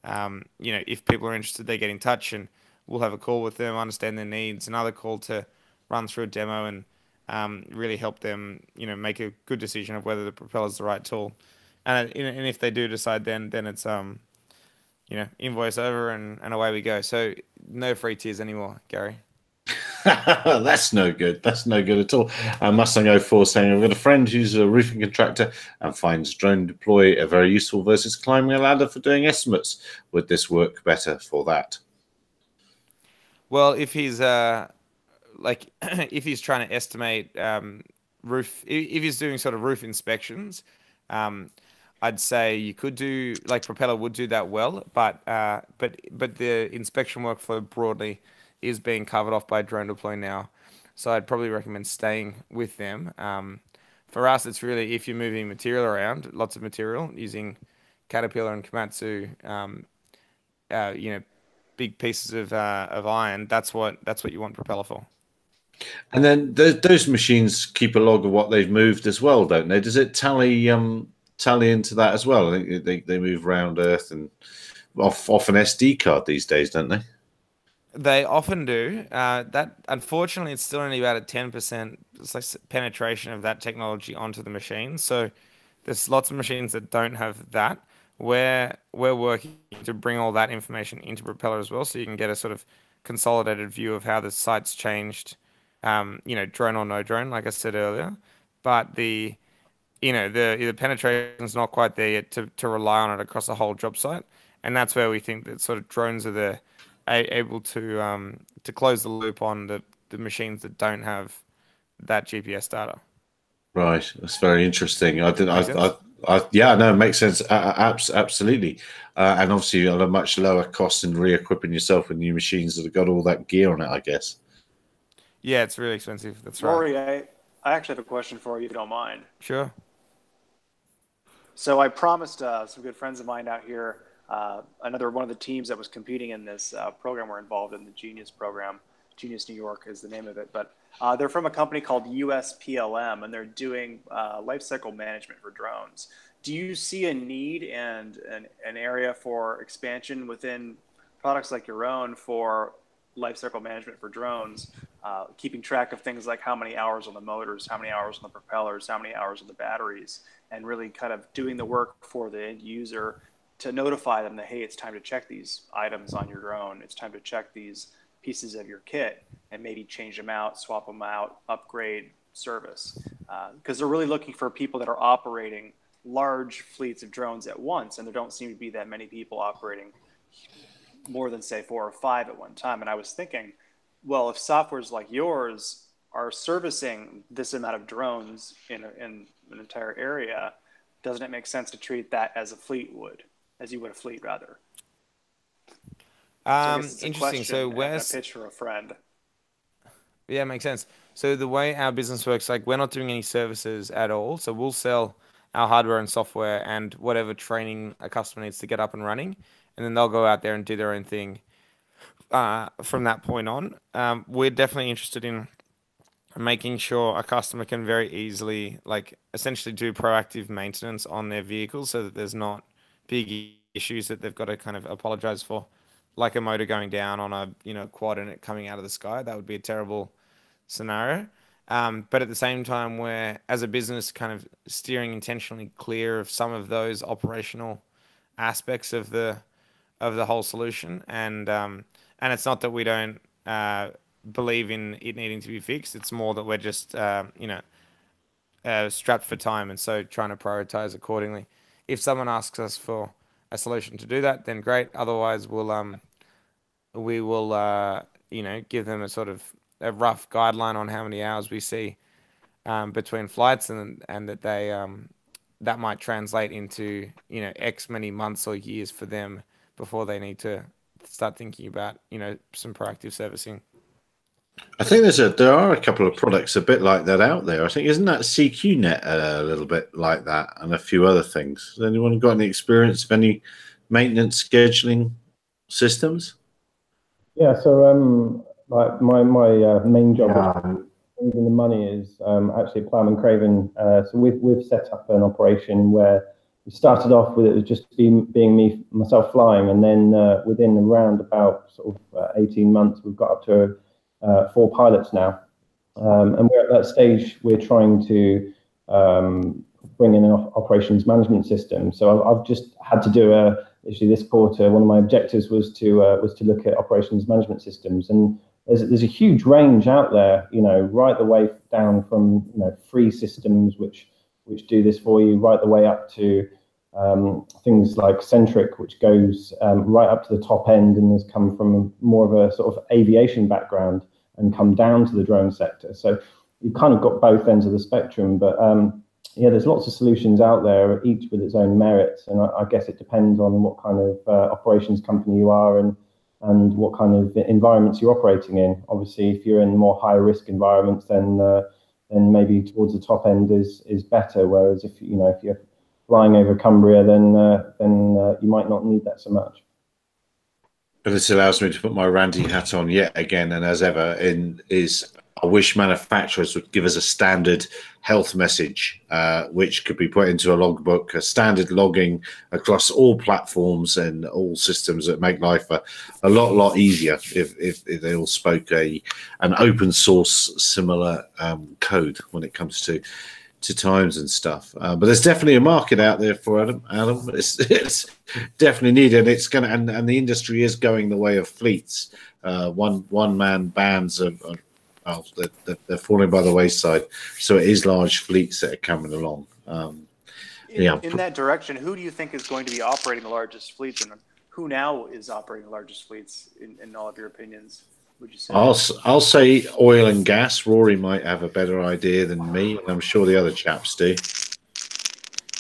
If people are interested, they get in touch and we'll have a call with them, understand their needs, another call to run through a demo and really help them make a good decision of whether the propeller is the right tool. And if they do decide, then it's invoice over and away we go. So no free tiers anymore, Gary. That's no good. That's no good at all. Mustang 04 saying, I've got a friend who's a roofing contractor and finds Drone Deploy a very useful versus climbing a ladder for doing estimates. Would this work better for that? Well, if he's if he's trying to estimate if he's doing sort of roof inspections, I'd say you could do like Propeller would do that well, but the inspection workflow broadly is being covered off by Drone Deploy now, so I'd probably recommend staying with them. For us, it's really if you're moving material around, lots of material using Caterpillar and Komatsu, big pieces of iron. That's what you want Propeller for. And then those machines keep a log of what they've moved as well, don't they? Does it tally into that as well? I think they move around Earth and off an SD card these days, don't they? They often do. That unfortunately, it's still only about a 10% penetration of that technology onto the machine. So there's lots of machines that don't have that. We're working to bring all that information into Propeller as well, so you can get a sort of consolidated view of how the site's changed. Drone or no drone, like I said earlier. But the penetration is not quite there yet to rely on it across the whole job site, and that's where we think that sort of drones are able to close the loop on the machines that don't have that GPS data. Right, that's very interesting. Yeah, no, it makes sense. Absolutely, and obviously at a much lower cost than re-equipping yourself with new machines that have got all that gear on it, I guess. Yeah, it's really expensive. That's Rory, right. I actually have a question for you, if you don't mind. Sure. So I promised some good friends of mine out here, another one of the teams that was competing in this program we're involved in, the Genius program. Genius New York is the name of it. But they're from a company called USPLM, and they're doing life cycle management for drones. Do you see a need and an area for expansion within products like your own for life cycle management for drones, keeping track of things like how many hours on the motors, how many hours on the propellers, how many hours on the batteries, and really kind of doing the work for the end user to notify them that, hey, it's time to check these items on your drone. It's time to check these pieces of your kit and maybe change them out, swap them out, upgrade service. Because they're really looking for people that are operating large fleets of drones at once, and there don't seem to be that many people operating more than, say, 4 or 5 at one time. And I was thinking, well, if softwares like yours are servicing this amount of drones in an entire area, doesn't it make sense to treat that as a fleet would, as you would a fleet rather? Interesting. So where's a pitch for a friend? Yeah, makes sense. So the way our business works, like we're not doing any services at all. So we'll sell our hardware and software and whatever training a customer needs to get up and running, and then they'll go out there and do their own thing from that point on. We're definitely interested in making sure a customer can very easily, like, essentially do proactive maintenance on their vehicles so that there's not big issues that they've got to kind of apologize for, like a motor going down on a, you know, quad and it coming out of the sky. That would be a terrible scenario. But at the same time, we're, as a business, kind of steering intentionally clear of some of those operational aspects of the whole solution. And it's not that we don't believe in it needing to be fixed. It's more that we're just strapped for time, and so trying to prioritize accordingly. If someone asks us for a solution to do that, then great. Otherwise, we will give them a sort of a rough guideline on how many hours we see between flights, and that they that might translate into X many months or years for them before they need to start thinking about some proactive servicing. I think there are a couple of products a bit like that out there. I think, isn't that CQNet a little bit like that, and a few other things? Has anyone got any experience of any maintenance scheduling systems? Yeah, so like my main job in the money is actually at Ploughman Craven. So we've set up an operation where we started off with it was just being myself flying, and then within around about sort of 18 months, we've got up to 4 pilots now, and we're at that stage. We're trying to bring in an operations management system. So I've just had to do actually this quarter. One of my objectives was to look at operations management systems, and there's a huge range out there. Right the way down from free systems which do this for you, right the way up to things like Centric, which goes right up to the top end and has come from more of a sort of aviation background and come down to the drone sector. So you've kind of got both ends of the spectrum, but yeah, there's lots of solutions out there, each with its own merits, and I guess it depends on what kind of operations company you are and what kind of environments you're operating in. Obviously, if you're in more high risk environments, then maybe towards the top end is better. Whereas if you're flying over Cumbria, then you might not need that so much. But this allows me to put my Randy hat on yet again, and as ever, I wish manufacturers would give us a standard health message, which could be put into a logbook, a standard logging across all platforms and all systems that make life a lot easier if they all spoke an open source similar code when it comes to times and stuff. But there's definitely a market out there for Adam. It's definitely needed. It's going to, and the industry is going the way of fleets. One man bands they're falling by the wayside. So it is large fleets that are coming along. In that direction, who do you think is going to be operating the largest fleets, and who now is operating the largest fleets in all of your opinions? Would you say? I'll say oil and gas. Rory might have a better idea than me, and I'm sure the other chaps do.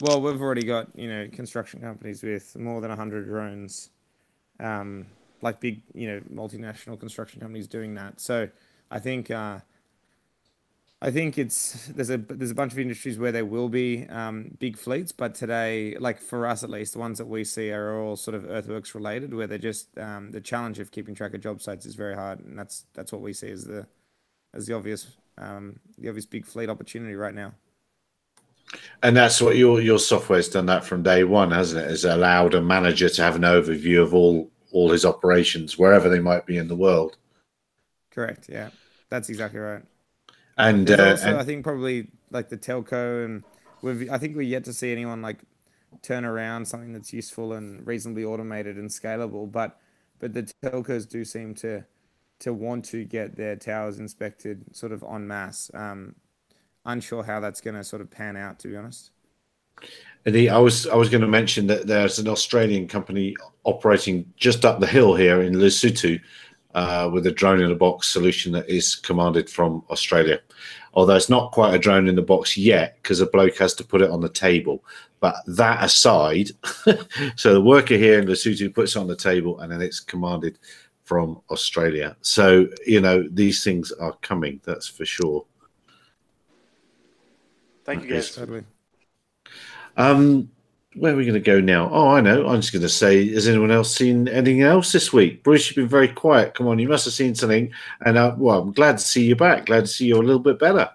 Well, we've already got construction companies with more than 100 drones, like big multinational construction companies doing that. So I think there's a bunch of industries where there will be big fleets, but today, like for us at least, the ones that we see are all sort of earthworks related, where they're just the challenge of keeping track of job sites is very hard, and that's what we see as the obvious big fleet opportunity right now. And that's what your software's done that from day one, hasn't it? Has allowed a manager to have an overview of all his operations wherever they might be in the world. Correct. Yeah, that's exactly right. And also, I think probably like the telco, and I think we're yet to see anyone like turn around something that's useful and reasonably automated and scalable. But the telcos do seem to want to get their towers inspected sort of en masse. Unsure how that's going to sort of pan out, to be honest. I was going to mention that there's an Australian company operating just up the hill here in Lesotho with a drone in a box solution that is commanded from Australia. Although it's not quite a drone in the box yet, because a bloke has to put it on the table. But that aside, so the worker here in Lesotho puts it on the table, and then it's commanded from Australia. So these things are coming. That's for sure. Thank you, guys. Totally. Where are we going to go now? Oh, I know. I'm just going to say, has anyone else seen anything else this week? Bruce, you've been very quiet. Come on, you must have seen something. And well, I'm glad to see you back. Glad to see you a little bit better.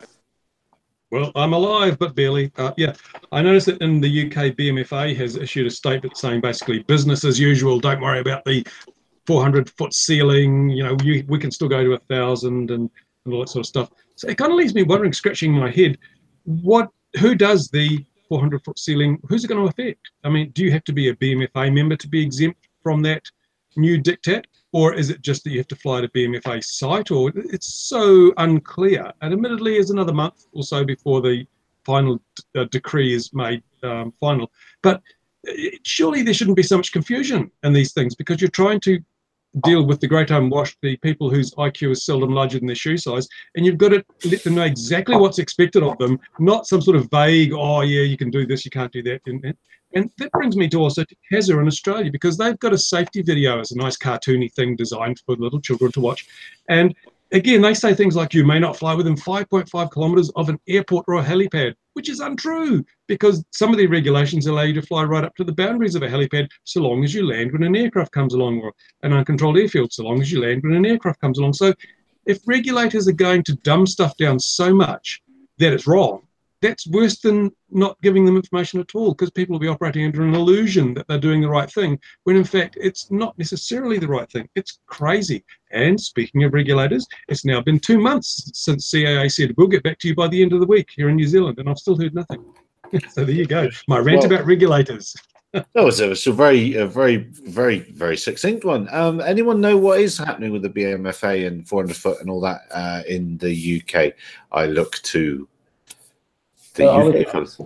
Well, I'm alive, but barely. Yeah, I noticed that in the UK, BMFA has issued a statement saying basically business as usual. Don't worry about the 400-foot ceiling. You know, we can still go to 1,000 and all that sort of stuff. So it kind of leaves me wondering, scratching my head, who does the 400-foot ceiling? Who's it going to affect? I mean, do you have to be a BMFA member to be exempt from that new diktat? Or is it just that you have to fly to BMFA site? Or it's so unclear. And admittedly, there's another month or so before the final decree is made final. But surely there shouldn't be so much confusion in these things, because you're trying to deal with the great unwashed, the people whose IQ is seldom larger than their shoe size, and you've got to let them know exactly what's expected of them, not some sort of vague, oh yeah, you can do this, you can't do that. And that brings me to also to CASA in Australia, because they've got a safety video as a nice cartoony thing designed for little children to watch. And again, they say things like you may not fly within 5.5 kilometres of an airport or a helipad, which is untrue, because some of the regulations allow you to fly right up to the boundaries of a helipad so long as you land when an aircraft comes along, or an uncontrolled airfield so long as you land when an aircraft comes along. So if regulators are going to dumb stuff down so much that it's wrong, that's worse than not giving them information at all, because people will be operating under an illusion that they're doing the right thing, when in fact it's not necessarily the right thing. It's crazy. And speaking of regulators, it's now been 2 months since CAA said, we'll get back to you by the end of the week here in New Zealand, and I've still heard nothing. So there you go. My rant about regulators. That was a very succinct one. Anyone know what is happening with the BMFA and 400 foot and all that in the UK? I look to the UK fellas.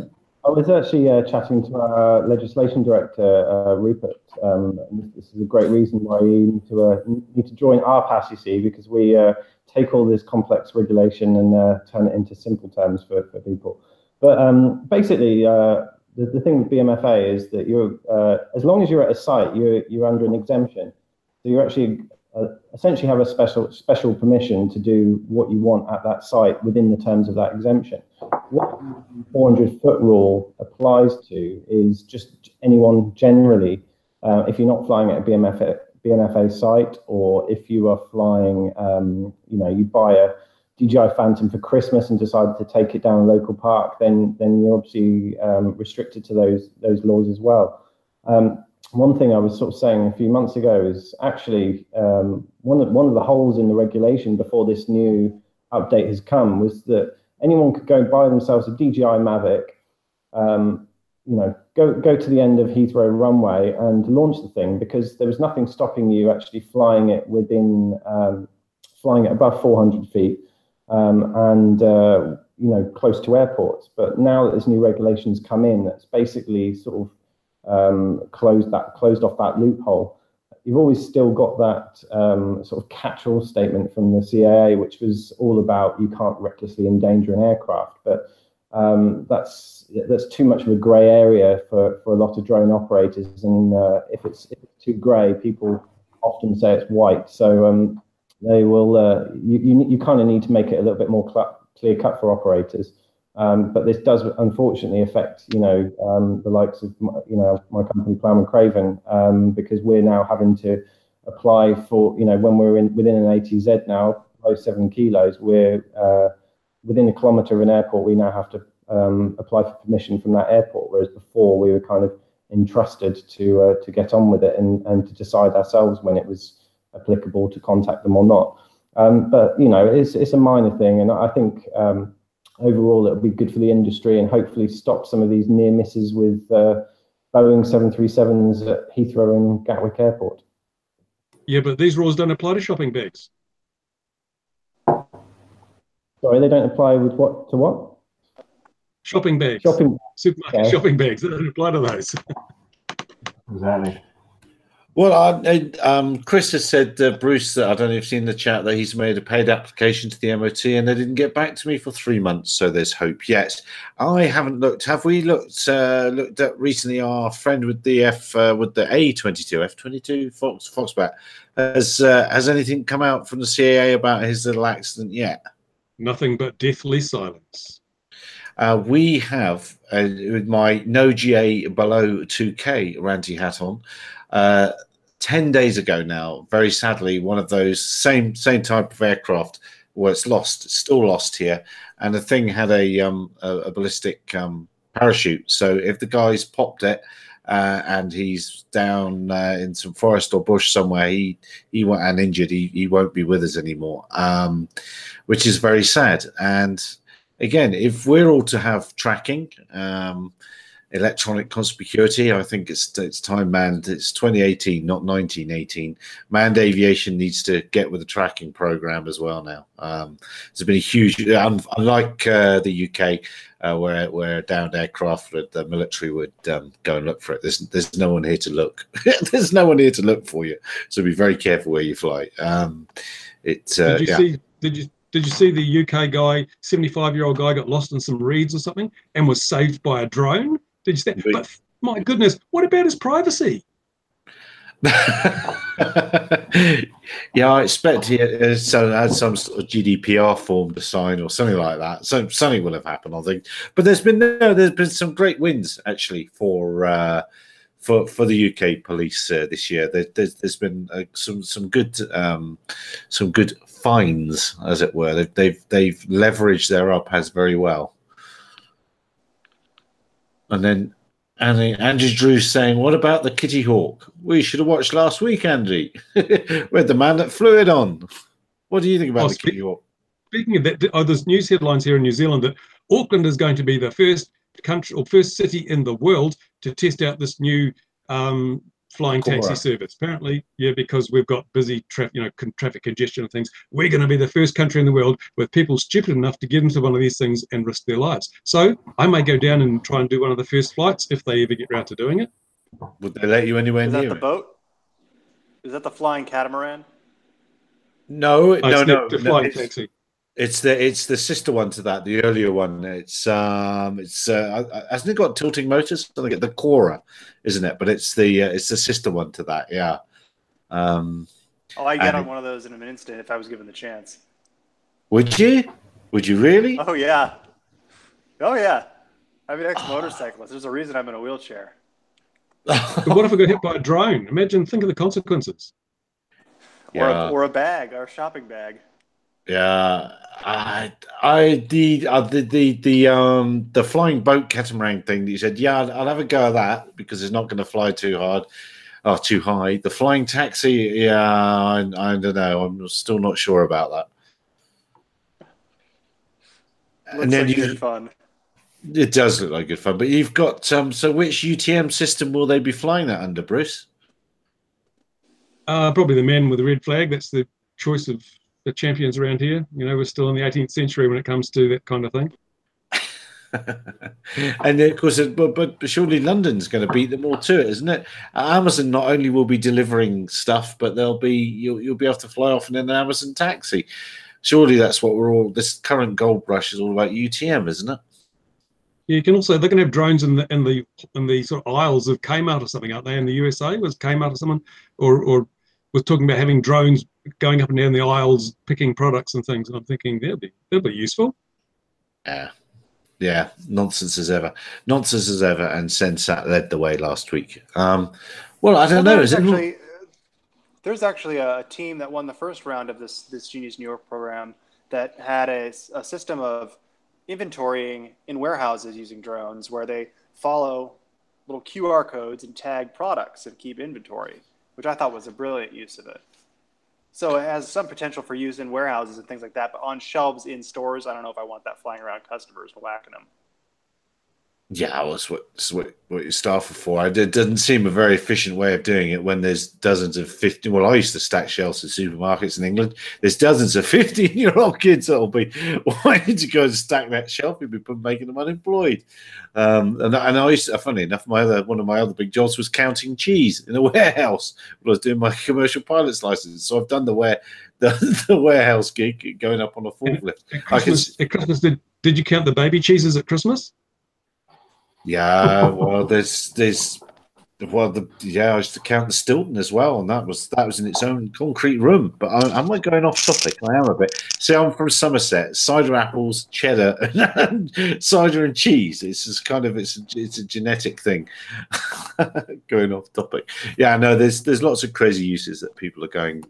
I was actually chatting to our legislation director, Rupert. This is a great reason why you need to join our PAS, you see, because we take all this complex regulation and turn it into simple terms for people. But basically, the thing with BMFA is that you're, as long as you're at a site, you're under an exemption. So you actually essentially have a special permission to do what you want at that site within the terms of that exemption. What the 400-foot rule applies to is just anyone generally. If you're not flying at a BMFA site, or if you are flying, you buy a DJI Phantom for Christmas and decided to take it down a local park, then you're obviously restricted to those laws as well. One thing I was sort of saying a few months ago is actually one of the holes in the regulation before this new update has come was that anyone could go buy themselves a DJI Mavic, go to the end of Heathrow runway and launch the thing, because there was nothing stopping you actually flying it flying it above 400 feet and close to airports. But now that there's new regulations come in, that's basically sort of closed off that loophole. You've always still got that sort of catch-all statement from the CAA, which was all about you can't recklessly endanger an aircraft. But that's too much of a grey area for a lot of drone operators. And if it's too grey, people often say it's white. So they will. You kind of need to make it a little bit more clear-cut for operators. But this does unfortunately affect, the likes of, my company, Plowman Craven, because we're now having to apply for, when we're within an ATZ now, below 7 kilos, we're within a kilometre of an airport, we now have to apply for permission from that airport, whereas before we were kind of entrusted to get on with it and to decide ourselves when it was applicable to contact them or not. But, it's a minor thing, and I think overall, it'll be good for the industry and hopefully stop some of these near misses with Boeing 737s at Heathrow and Gatwick Airport. Yeah, but these rules don't apply to shopping bags. Sorry, they don't apply with what to what? Shopping bags. Supermarket shopping bags. They don't apply to those. Exactly. Well, Chris has said, Bruce, that I don't know if you've seen the chat, that he's made a paid application to the MOT and they didn't get back to me for 3 months, so there's hope yet. I haven't looked. Have we looked at recently our friend with the F22 Foxbat? Has anything come out from the CAA about his little accident yet? Nothing but deathly silence. We have, with my no GA below 2K Ranty hat on, 10 days ago now, very sadly, one of those same type of aircraft, well, it's lost, it's still lost here, and the thing had a ballistic parachute. So if the guy's popped it and he's down in some forest or bush somewhere, he won't, and injured, he won't be with us anymore, which is very sad. And again, if we're all to have tracking, electronic conspicuity, I think it's time manned. It's 2018, not 1918. Manned aviation needs to get with the tracking program as well now. There's been a huge, unlike the UK, where downed aircraft, the military would go and look for it. There's no one here to look. There's no one here to look for you. So be very careful where you fly. Did you see the UK guy, 75-year-old guy, got lost in some reeds or something and was saved by a drone? Did you see that? But my goodness, what about his privacy? Yeah, I expect he had some sort of GDPR form to sign or something like that. So something will have happened, I think. But there's been some great wins actually for the UK police this year. There's been some good fines, as it were. They've leveraged their UPAs very well. And then Andy Drew's saying, "What about the Kitty Hawk? We should have watched last week, Andy. We had the man that flew it on. What do you think about the Kitty Hawk?" Speaking of that, there's news headlines here in New Zealand that Auckland is going to be the first country or first city in the world to test out this new flying taxi service. Apparently, yeah, because we've got busy traffic congestion and things. We're going to be the first country in the world with people stupid enough to get into one of these things and risk their lives. So I may go down and try and do one of the first flights if they ever get round to doing it. Would they let you anywhere near it? Is that the boat? Is that the flying catamaran? No. The flying taxi. It's the sister one to that, the earlier one. Hasn't it got tilting motors? I think the Cora, isn't it? But it's the sister one to that. Yeah. I'd get on one of those in an instant if I was given the chance. Would you? Would you really? Oh yeah. I'm an ex-motorcyclist. There's a reason I'm in a wheelchair. But what if I got hit by a drone? Think of the consequences. Yeah. Or a bag, or a shopping bag. Yeah, the flying boat catamaran thing that you said, yeah, I'll have a go at that because it's not going to fly too hard or too high. The flying taxi, yeah, I don't know. I'm still not sure about that. Looks like good fun. It does look like good fun, but you've got so which UTM system will they be flying that under, Bruce? Probably the man with the red flag. That's the choice of the champions around here. We're still in the 18th century when it comes to that kind of thing. And of course, but surely London's going to beat them all to it, isn't it? Amazon not only will be delivering stuff, but you'll be able to fly off in an Amazon taxi. Surely that's what this current gold rush is all about. UTM, isn't it? Yeah, you can also, they're going to have drones in the sort of aisles of Kmart or something, aren't they? In the USA, was Kmart or someone, or was talking about having drones going up and down the aisles picking products and things. And I'm thinking they'll be useful. Yeah, nonsense as ever, and SenSat led the way last week. Well, I don't know. There's actually a team that won the first round of this Genius New York program that had a system of inventorying in warehouses using drones, where they follow little QR codes and tag products and keep inventory, which I thought was a brilliant use of it. So it has some potential for use in warehouses and things like that, but on shelves in stores, I don't know if I want that flying around customers whacking them. Yeah, that's what your staff are for. It doesn't seem a very efficient way of doing it when there's dozens of 15. Well, I used to stack shelves in supermarkets in England. There's dozens of 15-year-old kids that'll be wanting to go and stack that shelf. You'd be making them unemployed. And I used to, funny enough, one of my other big jobs was counting cheese in a warehouse when I was doing my commercial pilot's license. So I've done the warehouse gig, going up on a forklift. At Christmas, did you count the baby cheeses at Christmas? Yeah, well, there's Well, I used to count the Stilton as well, and that was in its own concrete room. But am I going off topic? I am a bit. See, I'm from Somerset. Cider apples, cheddar, and cider and cheese. It's just kind of it's a genetic thing. Going off topic. Yeah, no. There's lots of crazy uses that people are going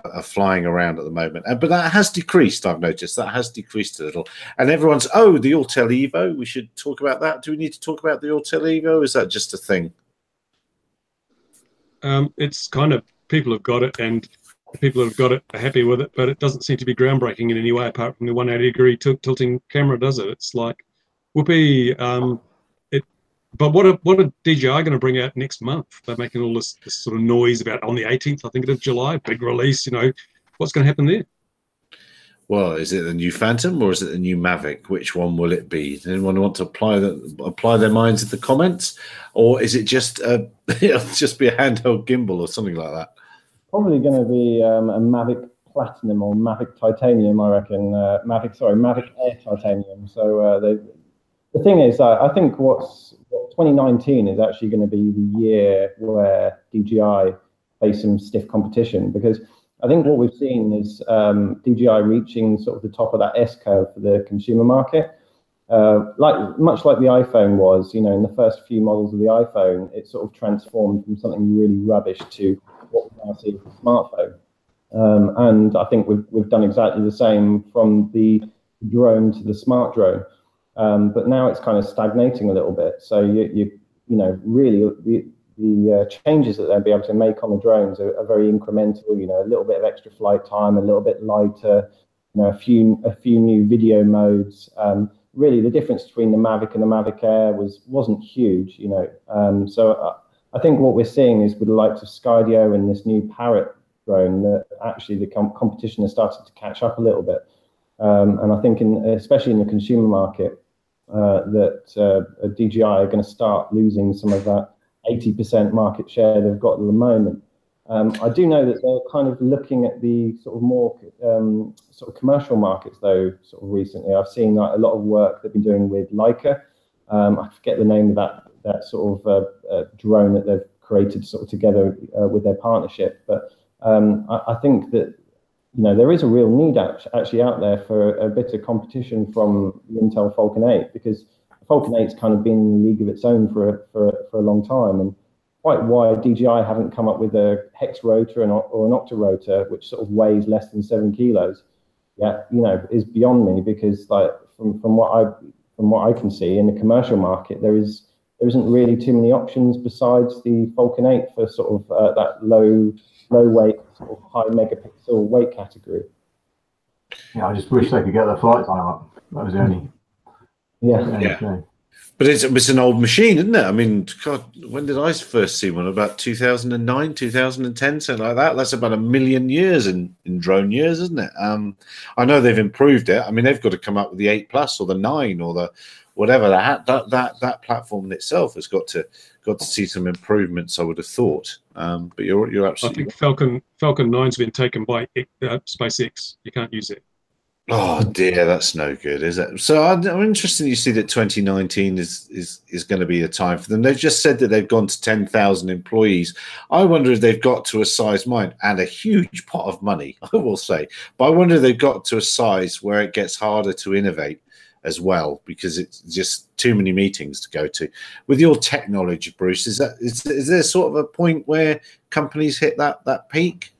are flying around at the moment, but that has decreased. I've noticed that has decreased a little, and everyone's the Autel Evo. We should talk about that. Do we need to talk about the Autel Evo? Is that just a thing? It's kind of, people have got it, and the people who have got it are happy with it, but it doesn't seem to be groundbreaking in any way apart from the 180-degree tilting camera does it. It's like, whoopee. But what are DJI going to bring out next month? They're making all this sort of noise about on the 18th, I think it is July, big release. What's going to happen there? Well, is it the new Phantom or is it the new Mavic? Which one will it be? Does anyone want to apply their minds in the comments, or is it just it'll just be a handheld gimbal or something like that? Probably going to be a Mavic Platinum or Mavic Titanium, I reckon. Mavic Air Titanium. So the thing is, I think 2019 is actually going to be the year where DJI face some stiff competition, because I think what we've seen is DJI reaching sort of the top of that S-curve for the consumer market. Much like the iPhone was, in the first few models of the iPhone, it sort of transformed from something really rubbish to what we now see with the smartphone. And I think we've done exactly the same from the drone to the smart drone. But now it's kind of stagnating a little bit. So really the changes that they'll be able to make on the drones are very incremental. A little bit of extra flight time, a little bit lighter, a few new video modes. Really, the difference between the Mavic and the Mavic Air wasn't huge. So I think what we're seeing is with the likes of Skydio and this new Parrot drone, that actually the competition has started to catch up a little bit. And I think, especially in the consumer market, that DJI are going to start losing some of that 80% market share they've got at the moment. I do know that they're kind of looking at the sort of more sort of commercial markets, though, sort of recently. I've seen a lot of work they've been doing with Leica. I forget the name of that sort of drone that they've created sort of together with their partnership. But I think that there is a real need actually out there for a bit of competition from the Intel Falcon 8, because Falcon 8's kind of been in a league of its own for a long time, and quite why DJI haven't come up with a hex rotor or an octa rotor which sort of weighs less than 7 kilos, is beyond me, because from what I can see in the commercial market, there isn't really too many options besides the Falcon 8 for sort of that low weight, sort of high megapixel weight category. Yeah, I just wish they could get their flight time up. That was the only. Yeah. But it's an old machine, isn't it? I mean, God, when did I first see one? About 2009, 2010, something like that. That's about 1 million years in drone years, isn't it? I know they've improved it. I mean, they've got to come up with the 8 Plus or the 9 or the whatever. That platform in itself has got to see some improvements, I would have thought. But you're absolutely. I think Falcon 9's been taken by SpaceX. You can't use it. Oh dear, that's no good, is it? So I'm interested. You see that 2019 is going to be a time for them. They've just said that they've gone to 10,000 employees. I wonder if they've got to a size, and a huge pot of money, I will say. But I wonder if they've got to a size where it gets harder to innovate as well, because it's just too many meetings to go to. With your tech knowledge, Bruce, is there sort of a point where companies hit that peak?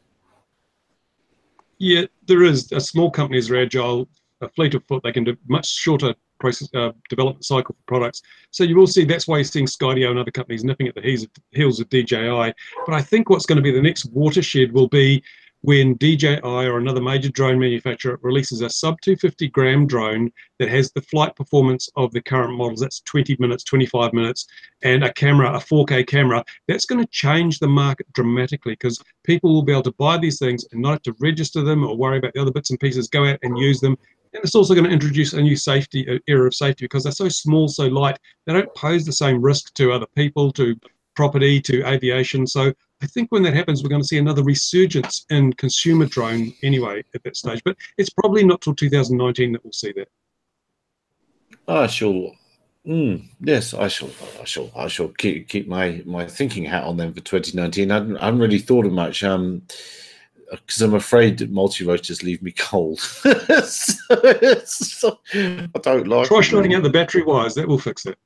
Yeah, there is. Small companies are agile, a fleet of foot. They can do much shorter process development cycle for products. So you will see, that's why you're seeing Skydio and other companies nipping at the heels of DJI. But I think what's going to be the next watershed will be when DJI or another major drone manufacturer releases a sub 250 gram drone that has the flight performance of the current models. That's 20 minutes, 25 minutes, and a camera, a 4K camera. That's going to change the market dramatically, because people will be able to buy these things and not have to register them or worry about the other bits and pieces, go out and use them. And it's also going to introduce a new era of safety, because they're so small, so light, they don't pose the same risk to other people, to property, to aviation. So I think when that happens, we're going to see another resurgence in consumer drone anyway at that stage. But it's probably not till 2019 that we'll see that. I shall Yes, I shall keep my thinking hat on then for 2019. I haven't really thought of much. Because I'm afraid that multi-rotors leave me cold. so I don't like Try them. shorting out the battery wires. That will fix it.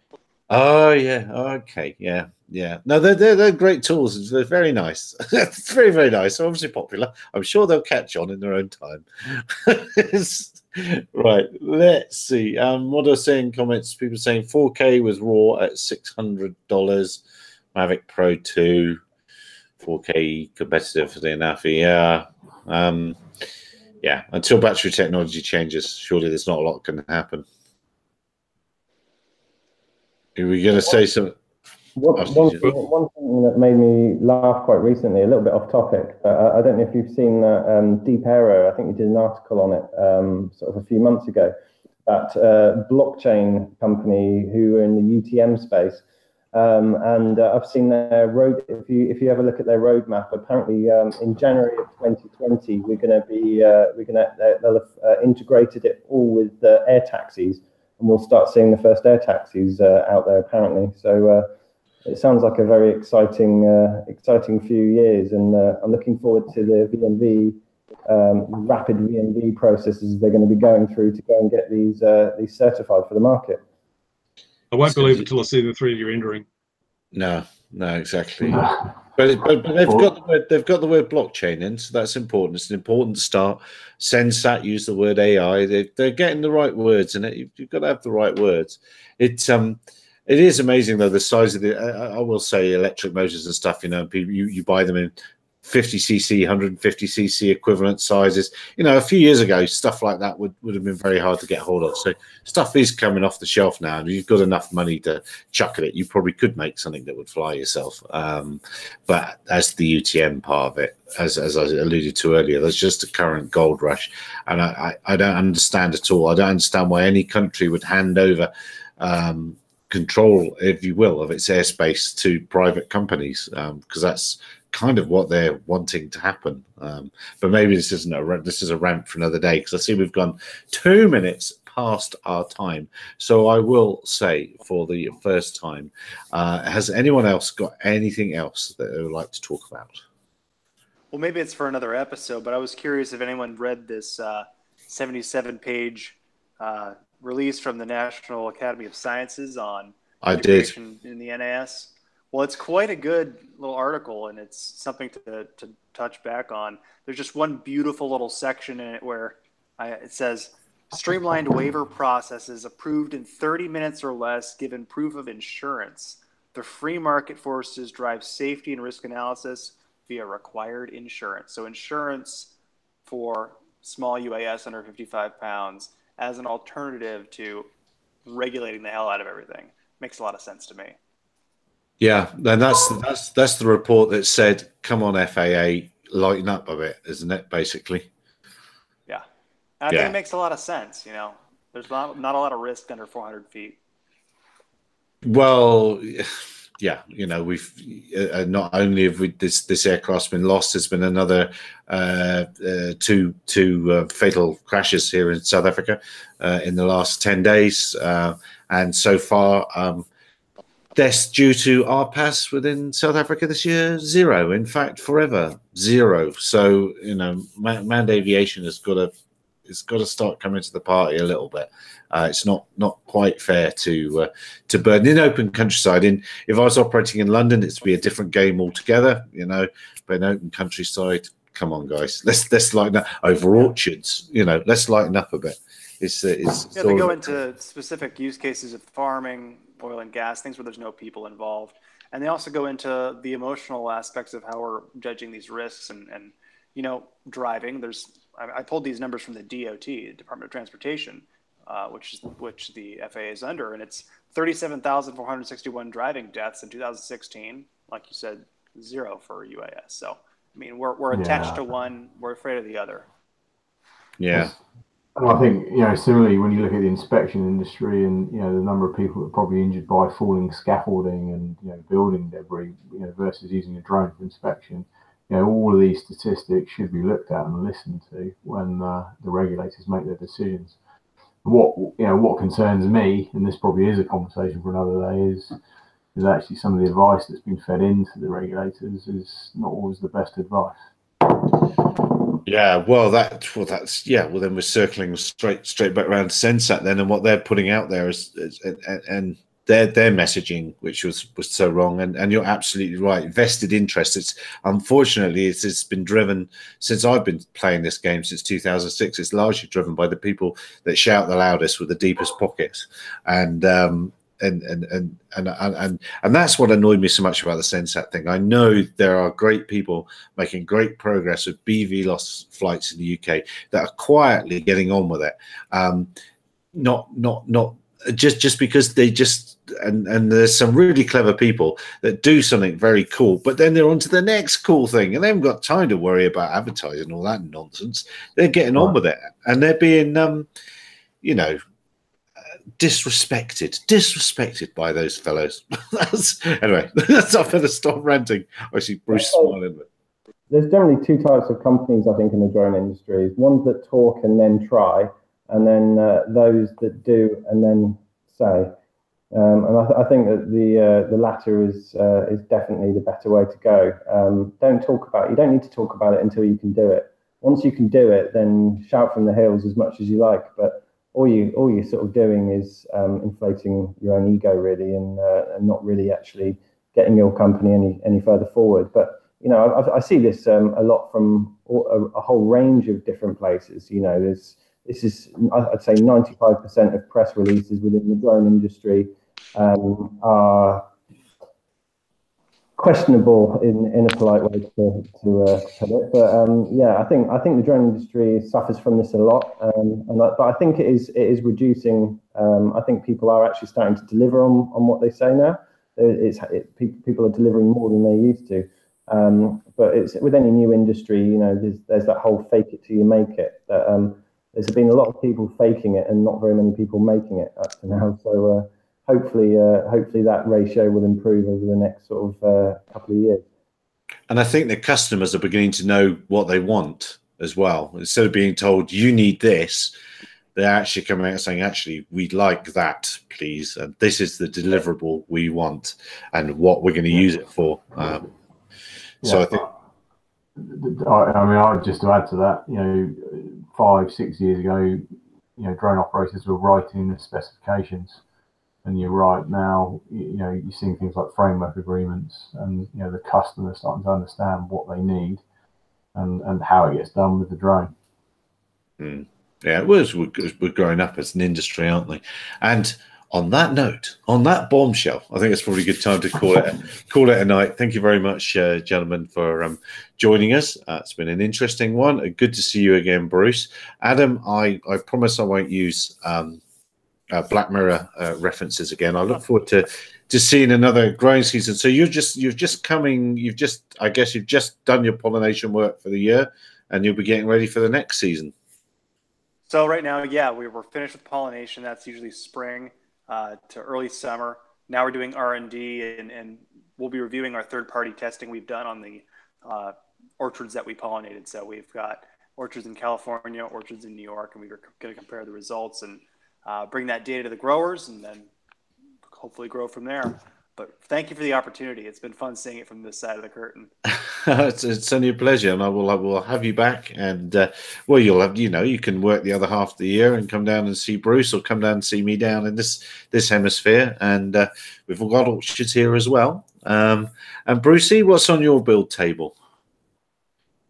Oh yeah, okay, yeah. No, they're great tools. They're very nice. It's very, very nice. They're obviously popular. I'm sure they'll catch on in their own time. Right. Let's see. What are saying comments? People saying 4K was raw at $600. Mavic Pro 2. 4K competitively enough, yeah. Yeah, until battery technology changes, surely there's not a lot can happen. Are we going to say some? One thing that made me laugh quite recently, a little bit off topic, but I don't know if you've seen Deep Aero. I think we did an article on it sort of a few months ago. That blockchain company who are in the UTM space. And I've seen their road. If you have a look at their roadmap, apparently in January of 2020, they'll have integrated it all with air taxis, and we'll start seeing the first air taxis out there apparently. So it sounds like a very exciting few years, and I'm looking forward to the VNV rapid VNV processes they're going to be going through to go and get these certified for the market. I won't believe it till I see the 3D rendering. No, exactly. But they've got the word blockchain in, so that's important. It's an important start. SenSat use the word AI. They're getting the right words in it. You've got to have the right words. It is amazing though, the size of the. I will say electric motors and stuff. You buy them in 50cc, 150cc equivalent sizes. A few years ago, stuff like that would have been very hard to get hold of. So stuff is coming off the shelf now, and you've got enough money to chuck at it. You probably could make something that would fly yourself. But as the UTM part of it, as I alluded to earlier, there's just a current gold rush, and I don't understand at all. I don't understand why any country would hand over control, if you will, of its airspace to private companies, because that's kind of what they're wanting to happen. But maybe this is a rant for another day, because I see we've gone 2 minutes past our time. So I will say for the first time, has anyone else got anything else that they would like to talk about? Well, maybe it's for another episode, but I was curious if anyone read this 77-page release from the National Academy of Sciences on integration in the NAS. Well, it's quite a good little article, and it's something to touch back on. There's just one beautiful little section in it where it says, streamlined waiver processes approved in 30 minutes or less given proof of insurance. The free market forces drive safety and risk analysis via required insurance. So insurance for small UAS under 55 pounds as an alternative to regulating the hell out of everything. Makes a lot of sense to me. Yeah, and that's the report that said, come on, FAA, lighten up a bit, isn't it, basically? Yeah. And I think it makes a lot of sense, There's not a lot of risk under 400 feet. Well, yeah, we've not only have this aircraft's been lost, there's been another two fatal crashes here in South Africa in the last 10 days. And so far, deaths due to RPAS within South Africa this year, 0. In fact, forever 0. So manned aviation has got to start coming to the party a little bit. It's not quite fair to burden in open countryside. If I was operating in London, it'd be a different game altogether. But in open countryside, come on, guys, let's lighten up. Over orchards, let's lighten up a bit. They go into specific use cases of farming, oil and gas, things where there's no people involved. And they also go into the emotional aspects of how we're judging these risks and driving. I pulled these numbers from the DOT, Department of Transportation, which the FAA is under, and it's 37,461 driving deaths in 2016. Like you said, 0 for UAS. So, we're attached to one, we're afraid of the other. Yeah. And I think, similarly, when you look at the inspection industry and, the number of people that are probably injured by falling scaffolding and, building debris, versus using a drone for inspection, all of these statistics should be looked at and listened to when the regulators make their decisions. What concerns me, and this probably is a conversation for another day, is actually some of the advice that's been fed into the regulators is not always the best advice. Yeah, well, that's yeah. Well, then we're circling straight back around to SenSat then, and what they're putting out there is and their messaging, which was so wrong. And you're absolutely right. Vested interest. It's unfortunately it's been driven since I've been playing this game since 2006. It's largely driven by the people that shout the loudest with the deepest pockets, and that's what annoyed me so much about the SenSat thing. I know there are great people making great progress with BVLOS flights in the UK that are quietly getting on with it. Not just because they just and there's some really clever people that do something very cool, but then they're on to the next cool thing, and they haven't got time to worry about advertising and all that nonsense. They're getting on with it, and they're being disrespected by those fellows. Anyway, I better stop ranting. I see Bruce smiling. There's generally two types of companies, I think, in the drone industry. Ones that talk and then try, and then those that do and then say. And I think that the latter is definitely the better way to go. You don't need to talk about it until you can do it. Once you can do it, then shout from the hills as much as you like. But all you're sort of doing is inflating your own ego, really, and not really actually getting your company any further forward. But I see this a lot from a whole range of different places. This is, I'd say, 95% of press releases within the drone industry are questionable in a polite way to put it. But yeah, I think the drone industry suffers from this a lot, but I think it is reducing. I think people are actually starting to deliver on what they say now. People are delivering more than they used to. But it's with any new industry, there's that whole fake it till you make it. There's been a lot of people faking it and not very many people making it up to now. So hopefully that ratio will improve over the next sort of couple of years. And I think the customers are beginning to know what they want as well. Instead of being told you need this, they're actually coming out and saying, actually, we'd like that, please. And this is the deliverable we want and what we're going to use it for. So I think. I mean, just to add to that, 5-6 years ago, drone operators were writing the specifications, and you're right now, you're seeing things like framework agreements, and the customer starting to understand what they need and how it gets done with the drone. Yeah, we're growing up as an industry, aren't we? And on that note, on that bombshell, I think it's probably a good time to call it a night. Thank you very much, gentlemen, for joining us. It's been an interesting one. Good to see you again, Bruce. Adam, I promise I won't use Black Mirror references again. I look forward to seeing another growing season. So you've just done your pollination work for the year, and you'll be getting ready for the next season. So right now, yeah, we're finished with pollination. That's usually spring to early summer. Now we're doing R&D, and we'll be reviewing our third-party testing we've done on the orchards that we pollinated. So we've got orchards in California, orchards in New York, and we're going to compare the results and bring that data to the growers, and then hopefully grow from there. But thank you for the opportunity. It's been fun seeing it from this side of the curtain. It's only a pleasure, and I will have you back. And well, you'll have you can work the other half of the year and come down and see Bruce, or come down and see me down in this hemisphere. And we've all got orchards here as well. And Brucey, what's on your build table?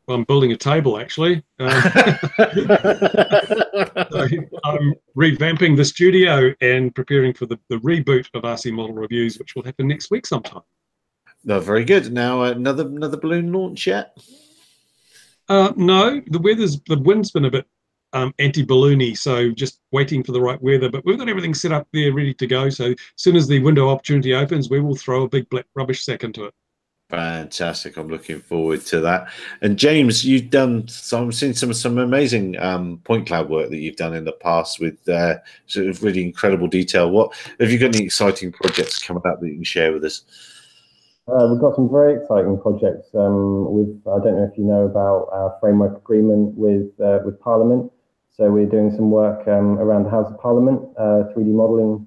Well, I'm building a table, actually. So I'm revamping the studio and preparing for the reboot of RC Model Reviews, which will happen next week sometime. No, very good. Now, another balloon launch yet? No, the wind's been a bit anti-balloony, so just waiting for the right weather. But we've got everything set up there, ready to go. So as soon as the window opportunity opens, we will throw a big black rubbish sack into it. Fantastic! I'm looking forward to that. And James, you've done I've seen some amazing point cloud work that you've done in the past with sort of really incredible detail. What have you got? Any exciting projects coming up that you can share with us? We've got some very exciting projects. I don't know if you know about our framework agreement with Parliament. So we're doing some work around the House of Parliament, 3D modelling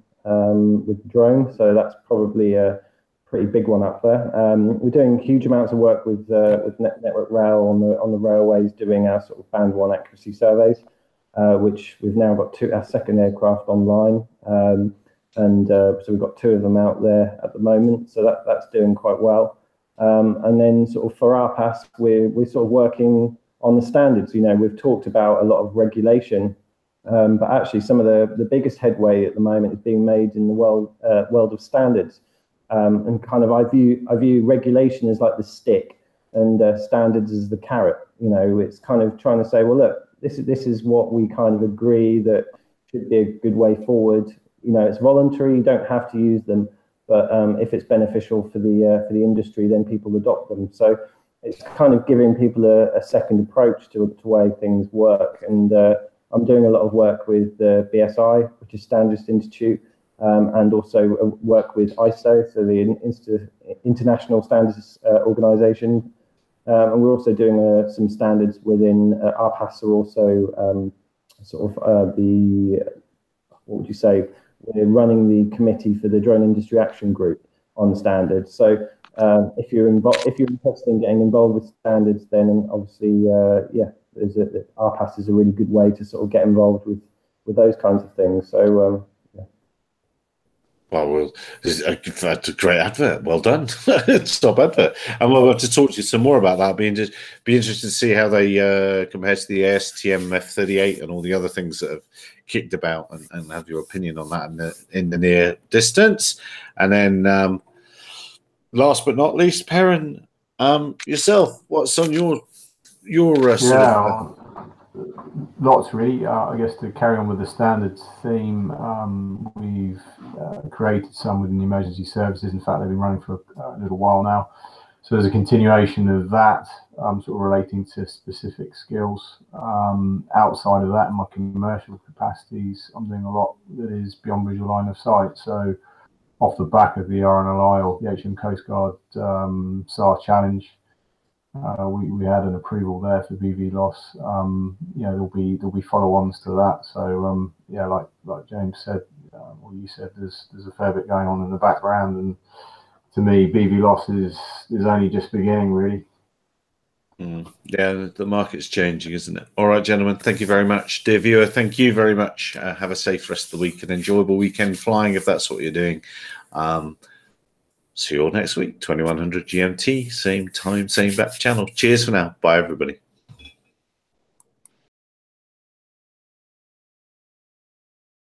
with the drone. So that's probably a pretty big one up there. We're doing huge amounts of work with Network Rail on the railways, doing our sort of band 1 accuracy surveys, which we've now got our second aircraft online. So we've got 2 of them out there at the moment. So that's doing quite well. And then sort of for our pass, we're sort of working on the standards. You know, we've talked about a lot of regulation, but actually some of the biggest headway at the moment is being made in the world of standards. And kind of I view regulation as like the stick, and standards as the carrot. You know, it's kind of trying to say, well, look, this is what we kind of agree that should be a good way forward. You know, it's voluntary; you don't have to use them, but if it's beneficial for the industry, then people adopt them. So it's kind of giving people a second approach to the way things work. And I'm doing a lot of work with the BSI, which is Standards Institute, and also work with ISO, so the International Standards Organization. And we're also doing some standards within RPAS are also what would you say? We're running the committee for the Drone Industry Action Group on standards. So if you're interested in getting involved with standards, then obviously, RPAS is a really good way to sort of get involved with those kinds of things. So, Well, that's a great advert. Well done. Stop advert. And we'll have to talk to you some more about that. Be interested to see how they compare to the ASTM F38 and all the other things that have kicked about, and have your opinion on that in the near distance. And then last but not least, Perren, yourself, what's on your lots really. I guess to carry on with the standards theme, we've created some within the emergency services. In fact, they've been running for a little while now. So there's a continuation of that, sort of relating to specific skills. Outside of that, in my commercial capacities, I'm doing a lot that is beyond visual line of sight. So off the back of the RNLI or the HM Coast Guard SAR challenge, we had an approval there for BVLOS. There'll be follow-ons to that. So like James said, or you said, there's a fair bit going on in the background, and to me, BVLOS is only just beginning, really. Yeah, the market's changing, isn't it? All right, gentlemen, thank you very much. Dear viewer, thank you very much. Have a safe rest of the week, an enjoyable weekend flying if that's what you're doing. See you all next week, 2100 GMT, same time, same back channel. Cheers for now. Bye, everybody.